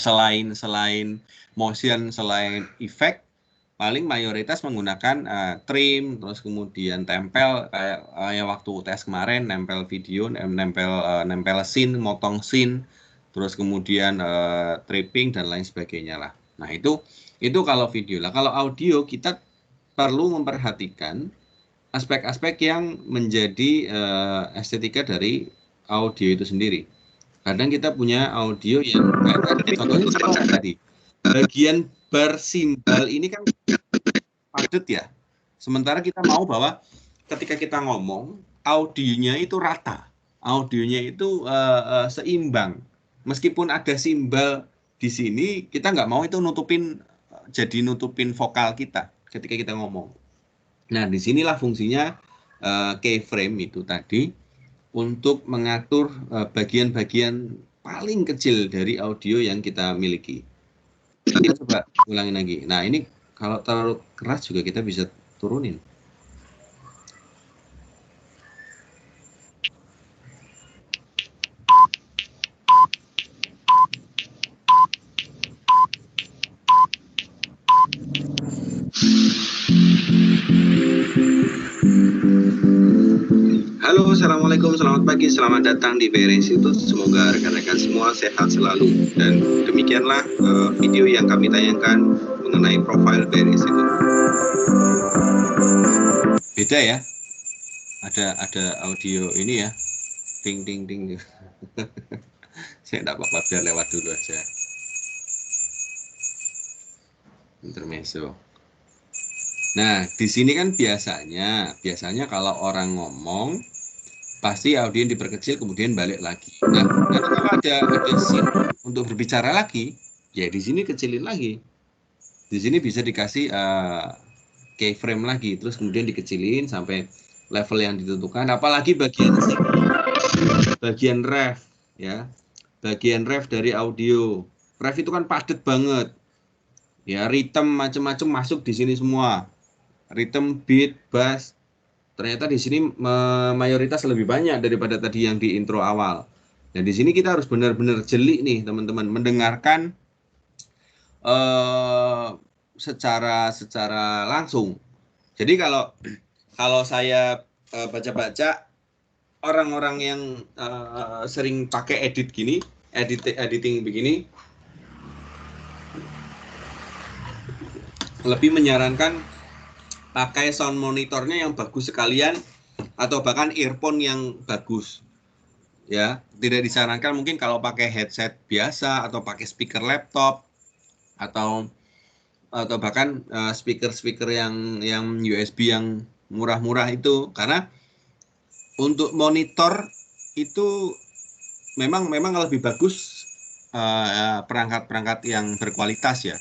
selain motion, selain efek, paling mayoritas menggunakan trim, terus kemudian tempel kayak waktu tes kemarin, nempel video, nempel scene, motong scene, terus kemudian tripping dan lain sebagainya lah. Nah itu kalau video lah. Kalau audio kita perlu memperhatikan aspek-aspek yang menjadi estetika dari audio itu sendiri. Kadang kita punya audio yang contohnya seperti tadi. Bagian bersimbal ini kan padat ya. Sementara kita mau bahwa ketika kita ngomong, audionya itu rata. Audionya itu seimbang. meskipun ada simbol di sini, kita nggak mau itu nutupin vokal kita ketika kita ngomong. Nah, disinilah fungsinya keyframe itu tadi untuk mengatur bagian-bagian paling kecil dari audio yang kita miliki. Kita coba ulangin lagi. Nah, ini kalau terlalu keras juga kita bisa turunin. Halo, assalamualaikum, selamat pagi, selamat datang di VR Institute. Semoga rekan-rekan semua sehat selalu. Dan demikianlah video yang kami tayangkan mengenai profil VR Institute. Beda ya, ada audio ini ya, ting ting ting. Saya tidak apa-apa, biar lewat dulu aja. Intermezzo. Nah, di sini kan biasanya kalau orang ngomong pasti audio diperkecil kemudian balik lagi. Nah, kalau ada scene untuk berbicara lagi, ya di sini kecilin lagi. Di sini bisa dikasih keyframe lagi, terus kemudian dikecilin sampai level yang ditentukan. Apalagi bagian ref, ya, bagian ref dari audio. Ref itu kan padat banget, ya, rhythm macam-macam masuk di sini semua. Rhythm, beat, bass. Ternyata di sini mayoritas lebih banyak daripada tadi yang di intro awal. Dan di sini kita harus benar-benar jeli nih teman-teman, mendengarkan secara langsung. Jadi kalau saya baca-baca orang-orang yang sering pakai editing begini, lebih menyarankan pakai sound monitornya yang bagus sekalian atau bahkan earphone yang bagus. Ya, tidak disarankan mungkin kalau pakai headset biasa atau pakai speaker laptop atau bahkan speaker yang USB yang murah-murah itu, karena untuk monitor itu memang lebih bagus perangkat-perangkat yang berkualitas ya,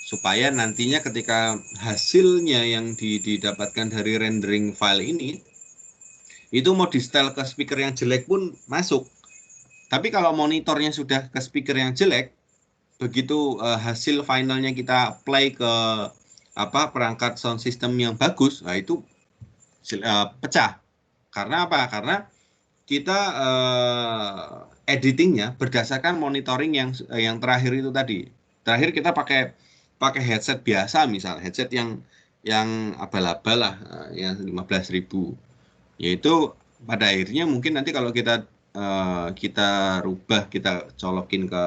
supaya nantinya ketika hasilnya yang didapatkan dari rendering file ini itu mau di setel ke speaker yang jelek pun masuk. Tapi kalau monitornya sudah ke speaker yang jelek, begitu hasil finalnya kita play ke perangkat sound system yang bagus, nah itu pecah. Karena apa? Karena kita editingnya berdasarkan monitoring yang terakhir itu tadi. Terakhir kita pakai headset biasa, misal headset yang abal-abal lah, yang 15.000, yaitu pada akhirnya mungkin nanti kalau kita rubah, kita colokin ke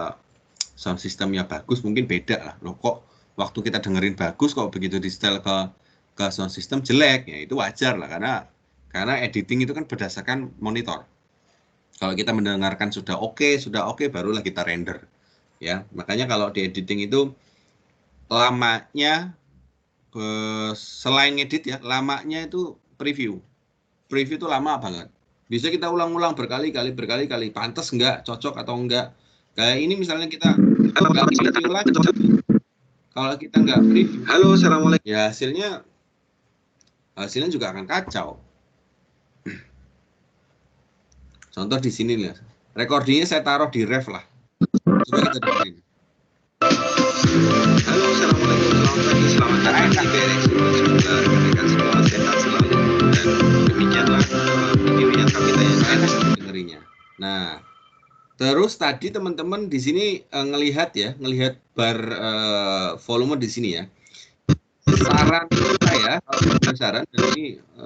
sound systemnya bagus, mungkin beda lah. Loh, kok waktu kita dengerin bagus, kok begitu di setel ke sound system jelek? Ya itu wajar lah, karena editing itu kan berdasarkan monitor. Kalau kita mendengarkan sudah oke, barulah kita render. Ya, makanya kalau di editing itu lamanya selain ngedit ya, lamanya itu preview itu lama banget, bisa kita ulang-ulang berkali-kali, pantas enggak, cocok atau enggak. Kayak ini misalnya kita nggak preview lagi, kalau kita nggak preview, halo assalamualaikum, ya hasilnya juga akan kacau. Contoh di sini lihat, recordingnya saya taruh di ref lah, coba kita dengerin. Halo, assalamualaikum, selamat pagi, selamat datang di VR Institute. Semoga rekan-rekan semua sehat selalu. Dan demikianlah video yang kami tayangkan, dengerinya. Nah, terus tadi teman-teman di sini ngelihat bar volume di sini ya. Saran saya, saran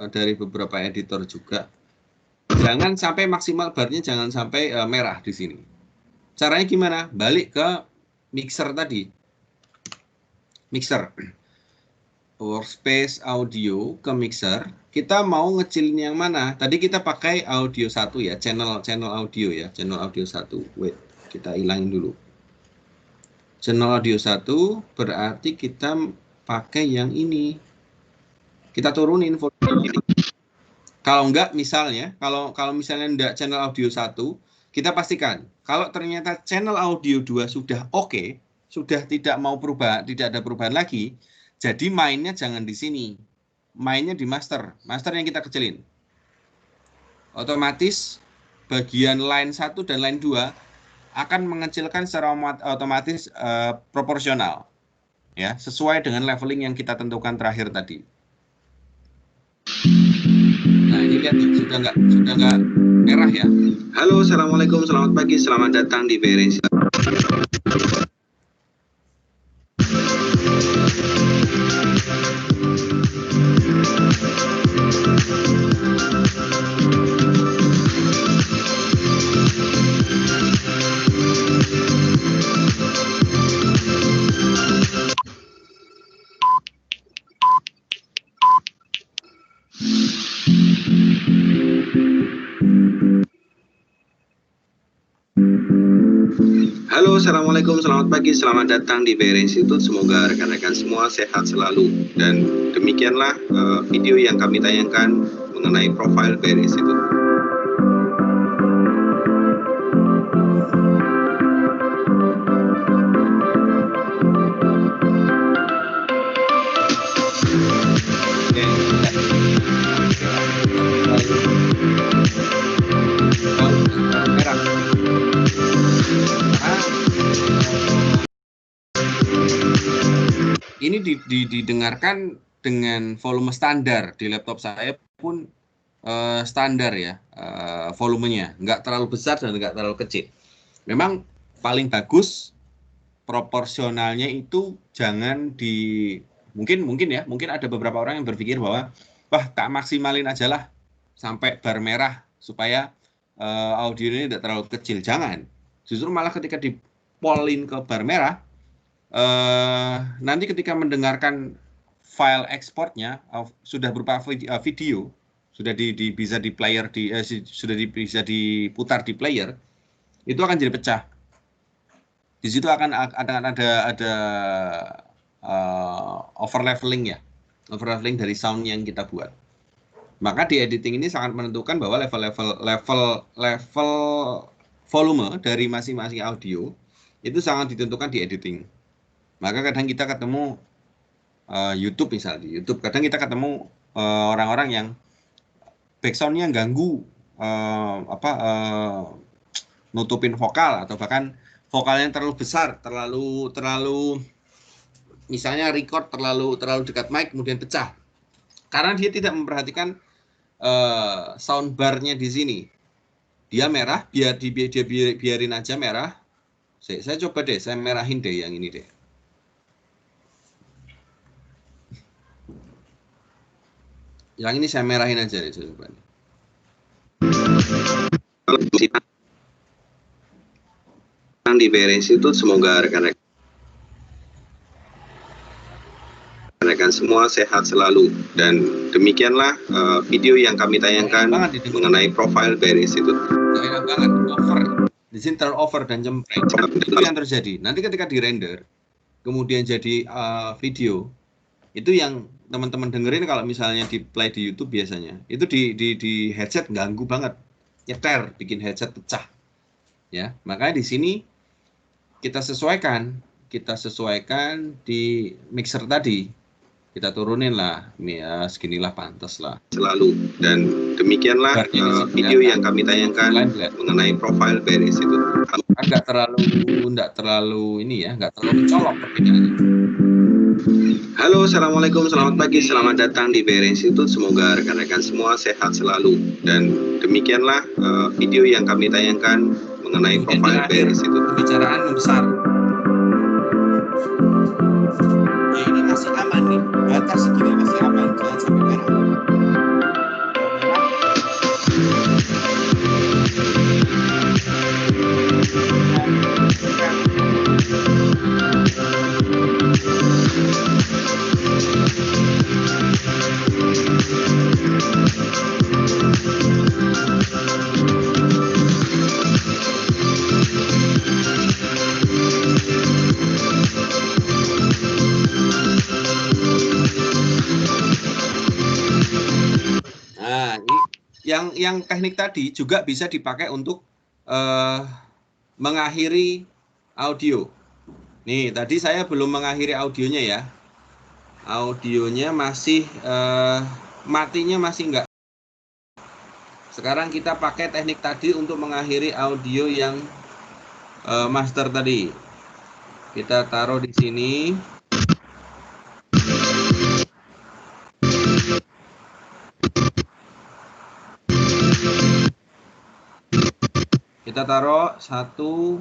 dari beberapa editor juga, jangan sampai maksimal barnya, jangan sampai merah di sini. Caranya gimana? Balik ke mixer tadi. Mixer. Workspace audio ke mixer. Kita mau ngecilin yang mana? Tadi kita pakai audio 1 ya, channel audio ya, channel audio 1. Wait, kita hilangin dulu. Channel audio 1 berarti kita pakai yang ini. Kita turunin volume ini. Kalau enggak misalnya, kalau misalnya enggak channel audio 1, kita pastikan kalau ternyata channel audio 2 sudah oke, sudah tidak mau berubah, tidak ada perubahan lagi, jadi mainnya jangan di sini. Mainnya di master. Master yang kita kecilin. Otomatis bagian line 1 dan line 2 akan mengecilkan secara otomatis proporsional. Ya, sesuai dengan leveling yang kita tentukan terakhir tadi. Nah, ini lihat sudah nggak merah ya. Halo, assalamualaikum, selamat pagi, selamat datang di BRI. Halo, assalamualaikum, selamat pagi, selamat datang di BRI Institute. Semoga rekan-rekan semua sehat selalu. Dan demikianlah video yang kami tayangkan mengenai profil BRI Institute. Ini didengarkan dengan volume standar. Di laptop saya pun standar ya volumenya, nggak terlalu besar dan nggak terlalu kecil. Memang paling bagus proporsionalnya itu jangan di mungkin ada beberapa orang yang berpikir bahwa wah tak maksimalin aja lah sampai bar merah supaya audio ini tidak terlalu kecil. Jangan, justru malah ketika dipolin ke bar merah, nanti ketika mendengarkan file ekspornya sudah berupa video, sudah bisa di player bisa diputar di player, itu akan jadi pecah. Di situ akan ada overleveling ya, overleveling dari sound yang kita buat. Maka di editing ini sangat menentukan bahwa level volume dari masing-masing audio itu sangat ditentukan di editing. Maka kadang kita ketemu YouTube misalnya, di YouTube kadang kita ketemu orang-orang yang backsound-nya ganggu, nutupin vokal atau bahkan vokalnya terlalu besar, terlalu misalnya record terlalu dekat mic kemudian pecah. Karena dia tidak memperhatikan soundbar-nya di sini. Dia merah, biarin aja merah. Saya coba deh, saya merahin deh yang ini deh. Yang ini saya merahin aja deh, coba. Di BRI Institute, semoga rekan-rekan semua sehat selalu. Dan demikianlah video yang kami tayangkan mengenai profil BRI Institute. Enak banget, over. Di sini over dan jempreng. Itu yang terjadi. Nanti ketika di render, kemudian jadi video, itu yang teman-teman dengerin kalau misalnya di play di YouTube biasanya. Itu di headset ganggu banget. Nyeter, bikin headset pecah. Ya, makanya di sini kita sesuaikan di mixer tadi, kita turunin lah, ya seginilah pantas lah selalu. Dan demikianlah video yang kami tayangkan mengenai profil BRI itu. Nggak terlalu ini ya, nggak terlalu mencolok perbedaannya. Halo, assalamualaikum, selamat pagi, selamat datang di BRI Institute. Semoga rekan-rekan semua sehat selalu. Dan demikianlah video yang kami tayangkan mengenai profil BRI Institute. Pembicaraan membesar. Ya ini masih aman nih, batas segini masih aman, jangan sampai merah. Nah, ini yang teknik tadi juga bisa dipakai untuk mengakhiri audio. Nih, tadi saya belum mengakhiri audionya ya. Audionya masih matinya masih enggak. Sekarang kita pakai teknik tadi untuk mengakhiri audio yang master tadi. Kita taruh di sini. Kita taruh satu.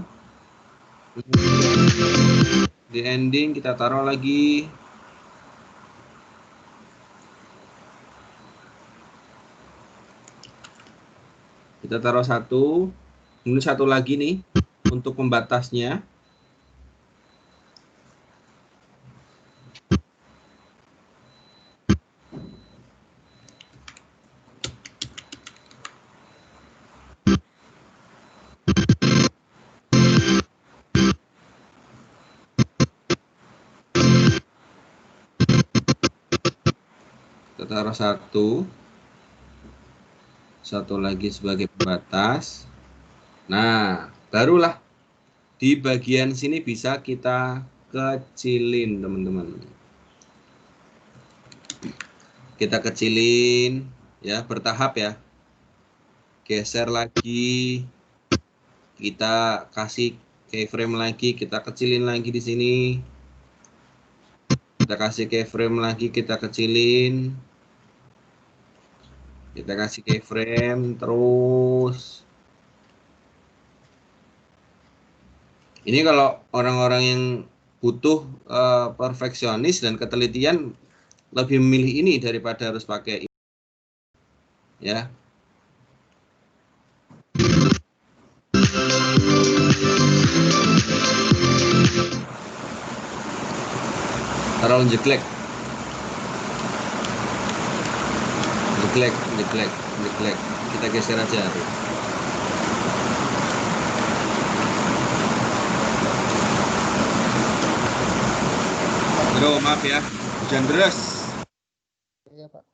Di ending kita taruh lagi. Kita taruh satu. Ini satu lagi nih untuk pembatasnya. Kita taruh satu lagi sebagai pembatas. Nah, barulah di bagian sini bisa kita kecilin, teman-teman. Kita kecilin ya, bertahap ya. Geser lagi. Kita kasih keyframe lagi, kita kecilin lagi di sini. Kita kasih keyframe lagi, kita kecilin. Kita kasih keyframe terus. Ini kalau orang-orang yang butuh perfeksionis dan ketelitian lebih memilih ini daripada harus pakai ini. Ya. Taruh jeglek. Kita geser aja. Bro, maaf ya, hujan deras. Iya, Pak.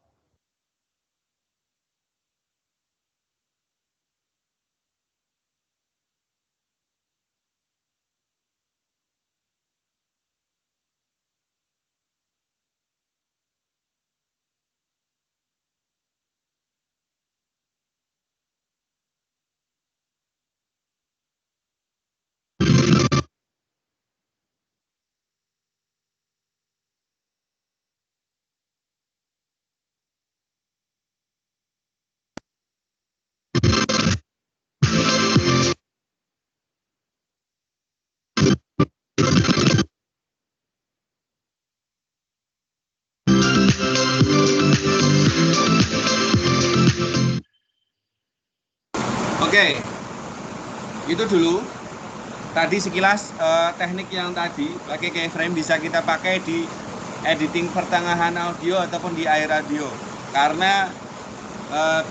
Oke, itu dulu. Tadi sekilas teknik yang tadi pakai keyframe bisa kita pakai di editing pertengahan audio ataupun di akhir audio. Karena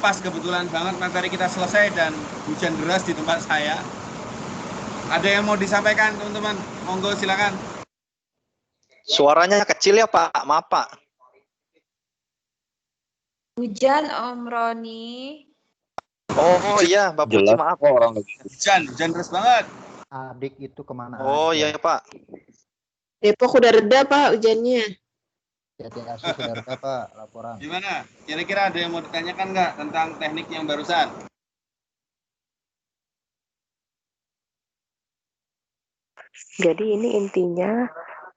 pas kebetulan banget materi kita selesai dan hujan deras di tempat saya. Ada yang mau disampaikan, teman-teman? Monggo silakan. Suaranya kecil ya Pak, maaf Pak. Hujan Om Roni. Oh iya, Mbak Puji maaf. Hujan deras banget. Adik itu kemana Oh aja? iya Pak. Depok udah reda Pak hujannya. TTAS sudah reda Pak laporan. Gimana? Kira-kira ada yang mau ditanyakan nggak tentang teknik yang barusan? Jadi ini intinya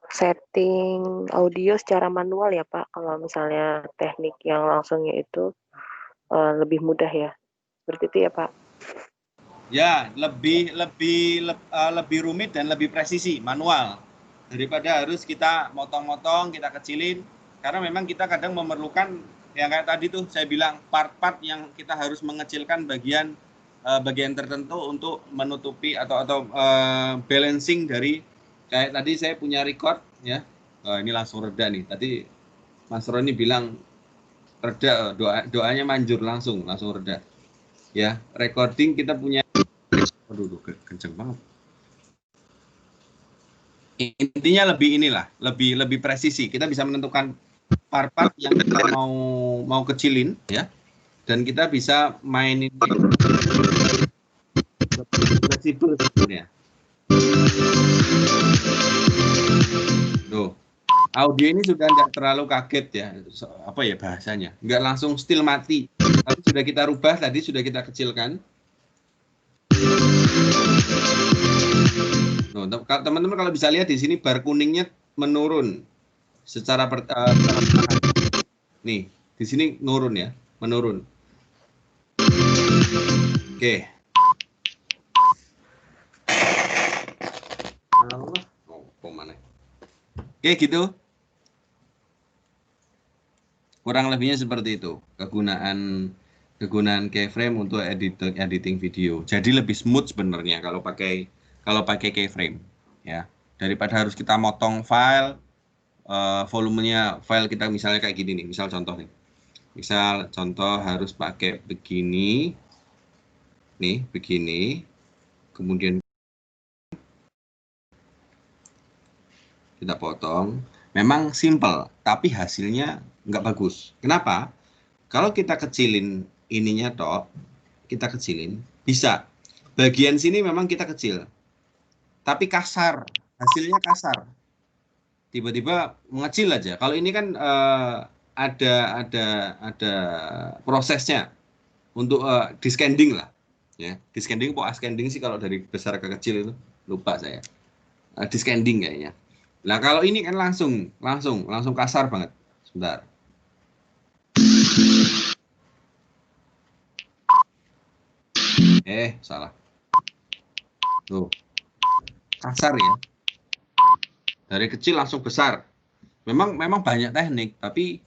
setting audio secara manual ya Pak. Kalau misalnya teknik yang langsungnya itu lebih mudah ya. Seperti itu ya Pak. Ya, lebih rumit dan lebih presisi manual daripada harus kita motong-motong, kita kecilin. Karena memang kita kadang memerlukan yang kayak tadi tuh saya bilang part-part yang kita harus mengecilkan bagian tertentu untuk menutupi atau balancing dari kayak tadi saya punya record ya. Ini langsung reda nih. Tadi Mas Roni bilang reda, doanya manjur langsung reda. Ya, recording kita punya. Aduh, kenceng banget. Intinya lebih presisi. Kita bisa menentukan part-part yang kita mau kecilin ya. Dan kita bisa mainin fleksibel sebenarnya. Tuh, audio ini sudah tidak terlalu kaget ya, apa ya bahasanya, nggak langsung still mati. Tapi sudah kita rubah tadi, sudah kita kecilkan. Teman-teman kalau bisa lihat di sini bar kuningnya menurun secara nih di sini nurun ya, menurun. Oke. Oke gitu. Kurang lebihnya seperti itu kegunaan keyframe untuk editing video. Jadi lebih smooth sebenarnya kalau pakai keyframe ya. Daripada harus kita motong file, volumenya file kita misalnya kayak gini nih, misal contoh nih. Misal contoh harus pakai begini. Nih, begini. Kemudian kita potong. Memang simple, tapi hasilnya nggak bagus. Kenapa? Kalau kita kecilin ininya toh, kita kecilin, bisa. Bagian sini memang kita kecil, tapi kasar, hasilnya kasar. Tiba-tiba mengecil aja. Kalau ini kan ada prosesnya untuk descending lah, ya. Descending, ascending sih kalau dari besar ke kecil itu lupa saya. Descending kayaknya. Nah kalau ini kan langsung kasar banget. Sebentar. Salah. Tuh. Kasar ya. Dari kecil langsung besar. Memang banyak teknik, tapi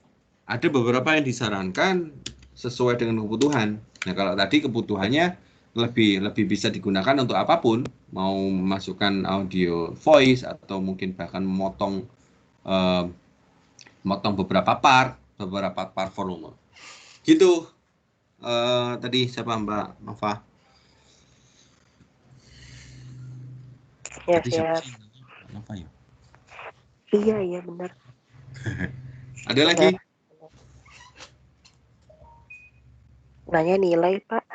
ada beberapa yang disarankan sesuai dengan kebutuhan. Nah, kalau tadi kebutuhannya lebih bisa digunakan untuk apapun, mau memasukkan audio voice atau mungkin bahkan memotong beberapa part volume. Gitu. Tadi siapa Mbak Nova? Ya, Tadi siap. Nova ya? Iya benar. Ada lagi? Nanya nilai, Pak.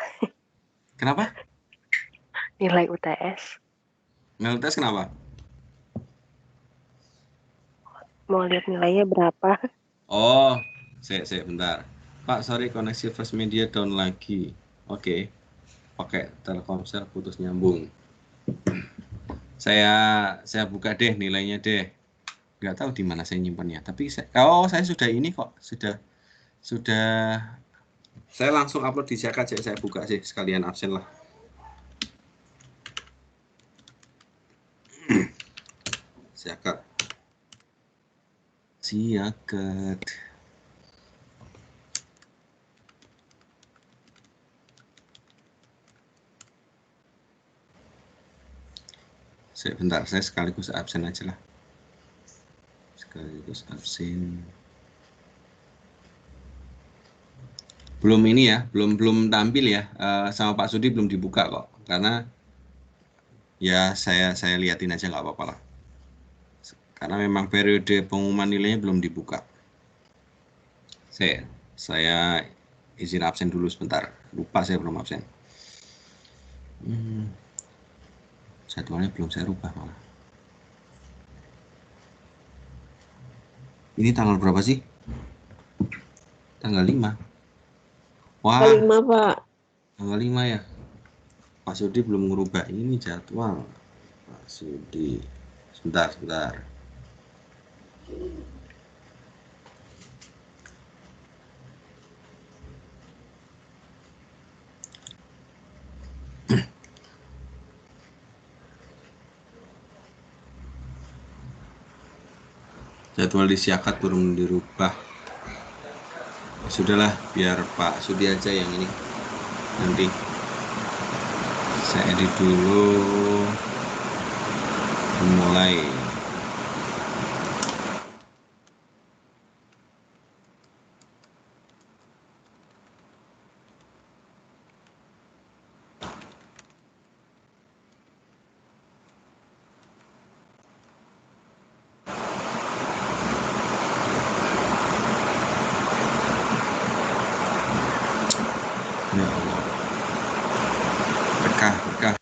Kenapa? Nilai UTS. Nilai UTS kenapa? Mau lihat nilainya berapa? Oh, bentar. Pak, sorry koneksi First Media down lagi. Oke. Pakai Telkomsel putus nyambung. Saya buka deh nilainya deh. Nggak tahu di mana saya nyimpannya, tapi saya sudah ini kok, sudah saya langsung upload di Zakat, saya buka sih sekalian absen lah. Zakat. Bentar, saya sekaligus absen aja lah. Sekaligus absen. Belum ini ya, belum tampil ya, sama Pak Sudi belum dibuka kok, karena ya saya liatin aja nggak apa-apa lah. Karena memang periode pengumuman nilainya belum dibuka. Saya izin absen dulu sebentar, lupa saya belum absen. Jadwalnya belum saya rubah malah. Ini tanggal berapa sih? Tanggal 5. Wah. Tanggal 5, Pak. Tanggal 5 ya. Pak Sudi belum merubah ini jadwal. Pak Sudi. Sebentar. Jadwal di Zakat belum dirubah. Sudahlah, biar Pak Sudi aja yang ini. Nanti saya edit dulu. Mulai. Ya Allah. Berkah.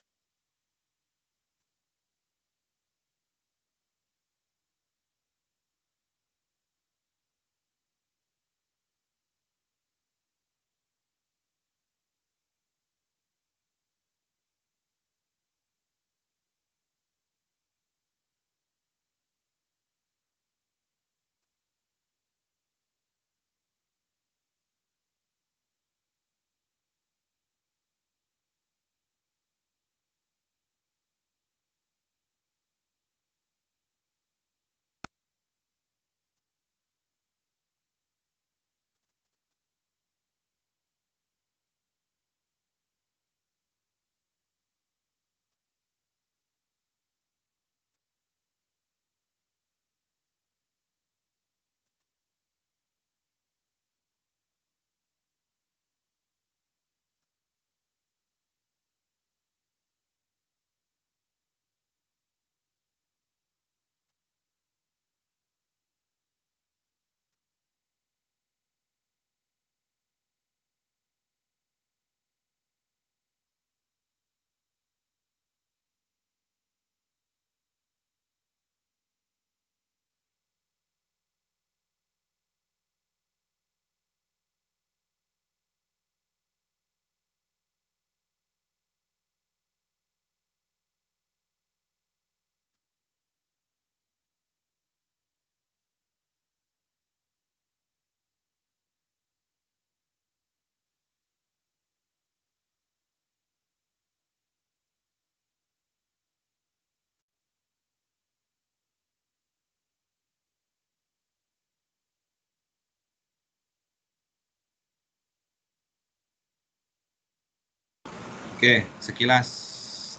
Oke, sekilas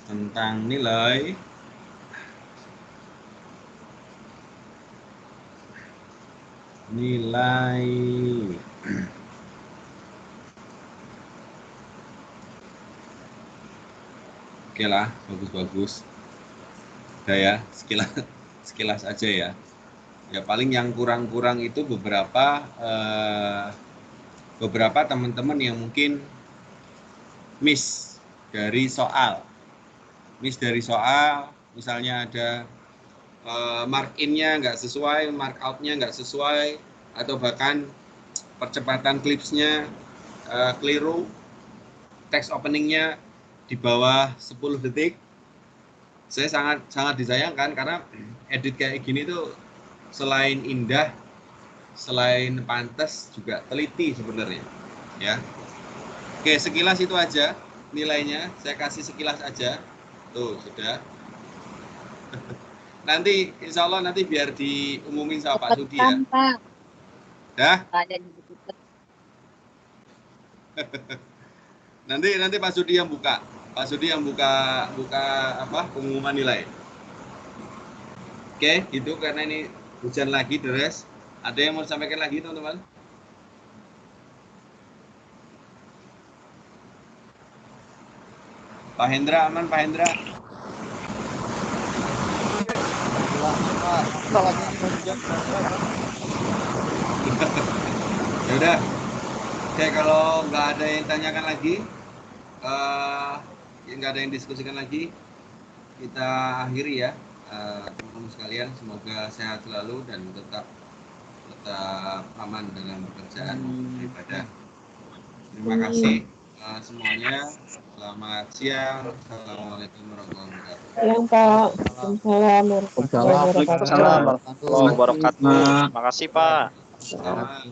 tentang nilai. Oke lah, bagus-bagus. Udah ya, sekilas aja ya. Ya paling yang kurang-kurang itu beberapa teman-teman yang mungkin miss dari soal. Misalnya ada mark in-nya nggak sesuai, mark out-nya nggak sesuai, atau bahkan percepatan clips-nya keliru, text opening-nya di bawah 10 detik. Saya sangat disayangkan karena edit kayak gini tuh selain indah, selain pantas juga teliti sebenarnya, ya. Oke, sekilas itu aja nilainya. Saya kasih sekilas aja. Tuh, sudah. Nanti insya Allah nanti biar diumumin sama Pak Sudi ya. Pak. Dah? Ada di cepet. Nanti Pak Sudi yang buka. Pak Sudi yang buka pengumuman nilai. Oke, gitu karena ini hujan lagi deres. Ada yang mau disampaikan lagi, teman-teman? Pak Hendra aman, Pak Hendra? Ya udah. Oke, kalau nggak ada yang tanyakan lagi, nggak ada yang diskusikan lagi, kita akhiri ya, teman-teman sekalian. Semoga sehat selalu dan tetap aman dalam pekerjaan beribadah. Terima kasih semuanya. Selamat siang. Assalamualaikum warahmatullahi wabarakatuh. Yang Pak. Waalaikumsalam warahmatullahi wabarakatuh. Waalaikumsalam warahmatullahi wabarakatuh. Terima kasih Pak. Selamat.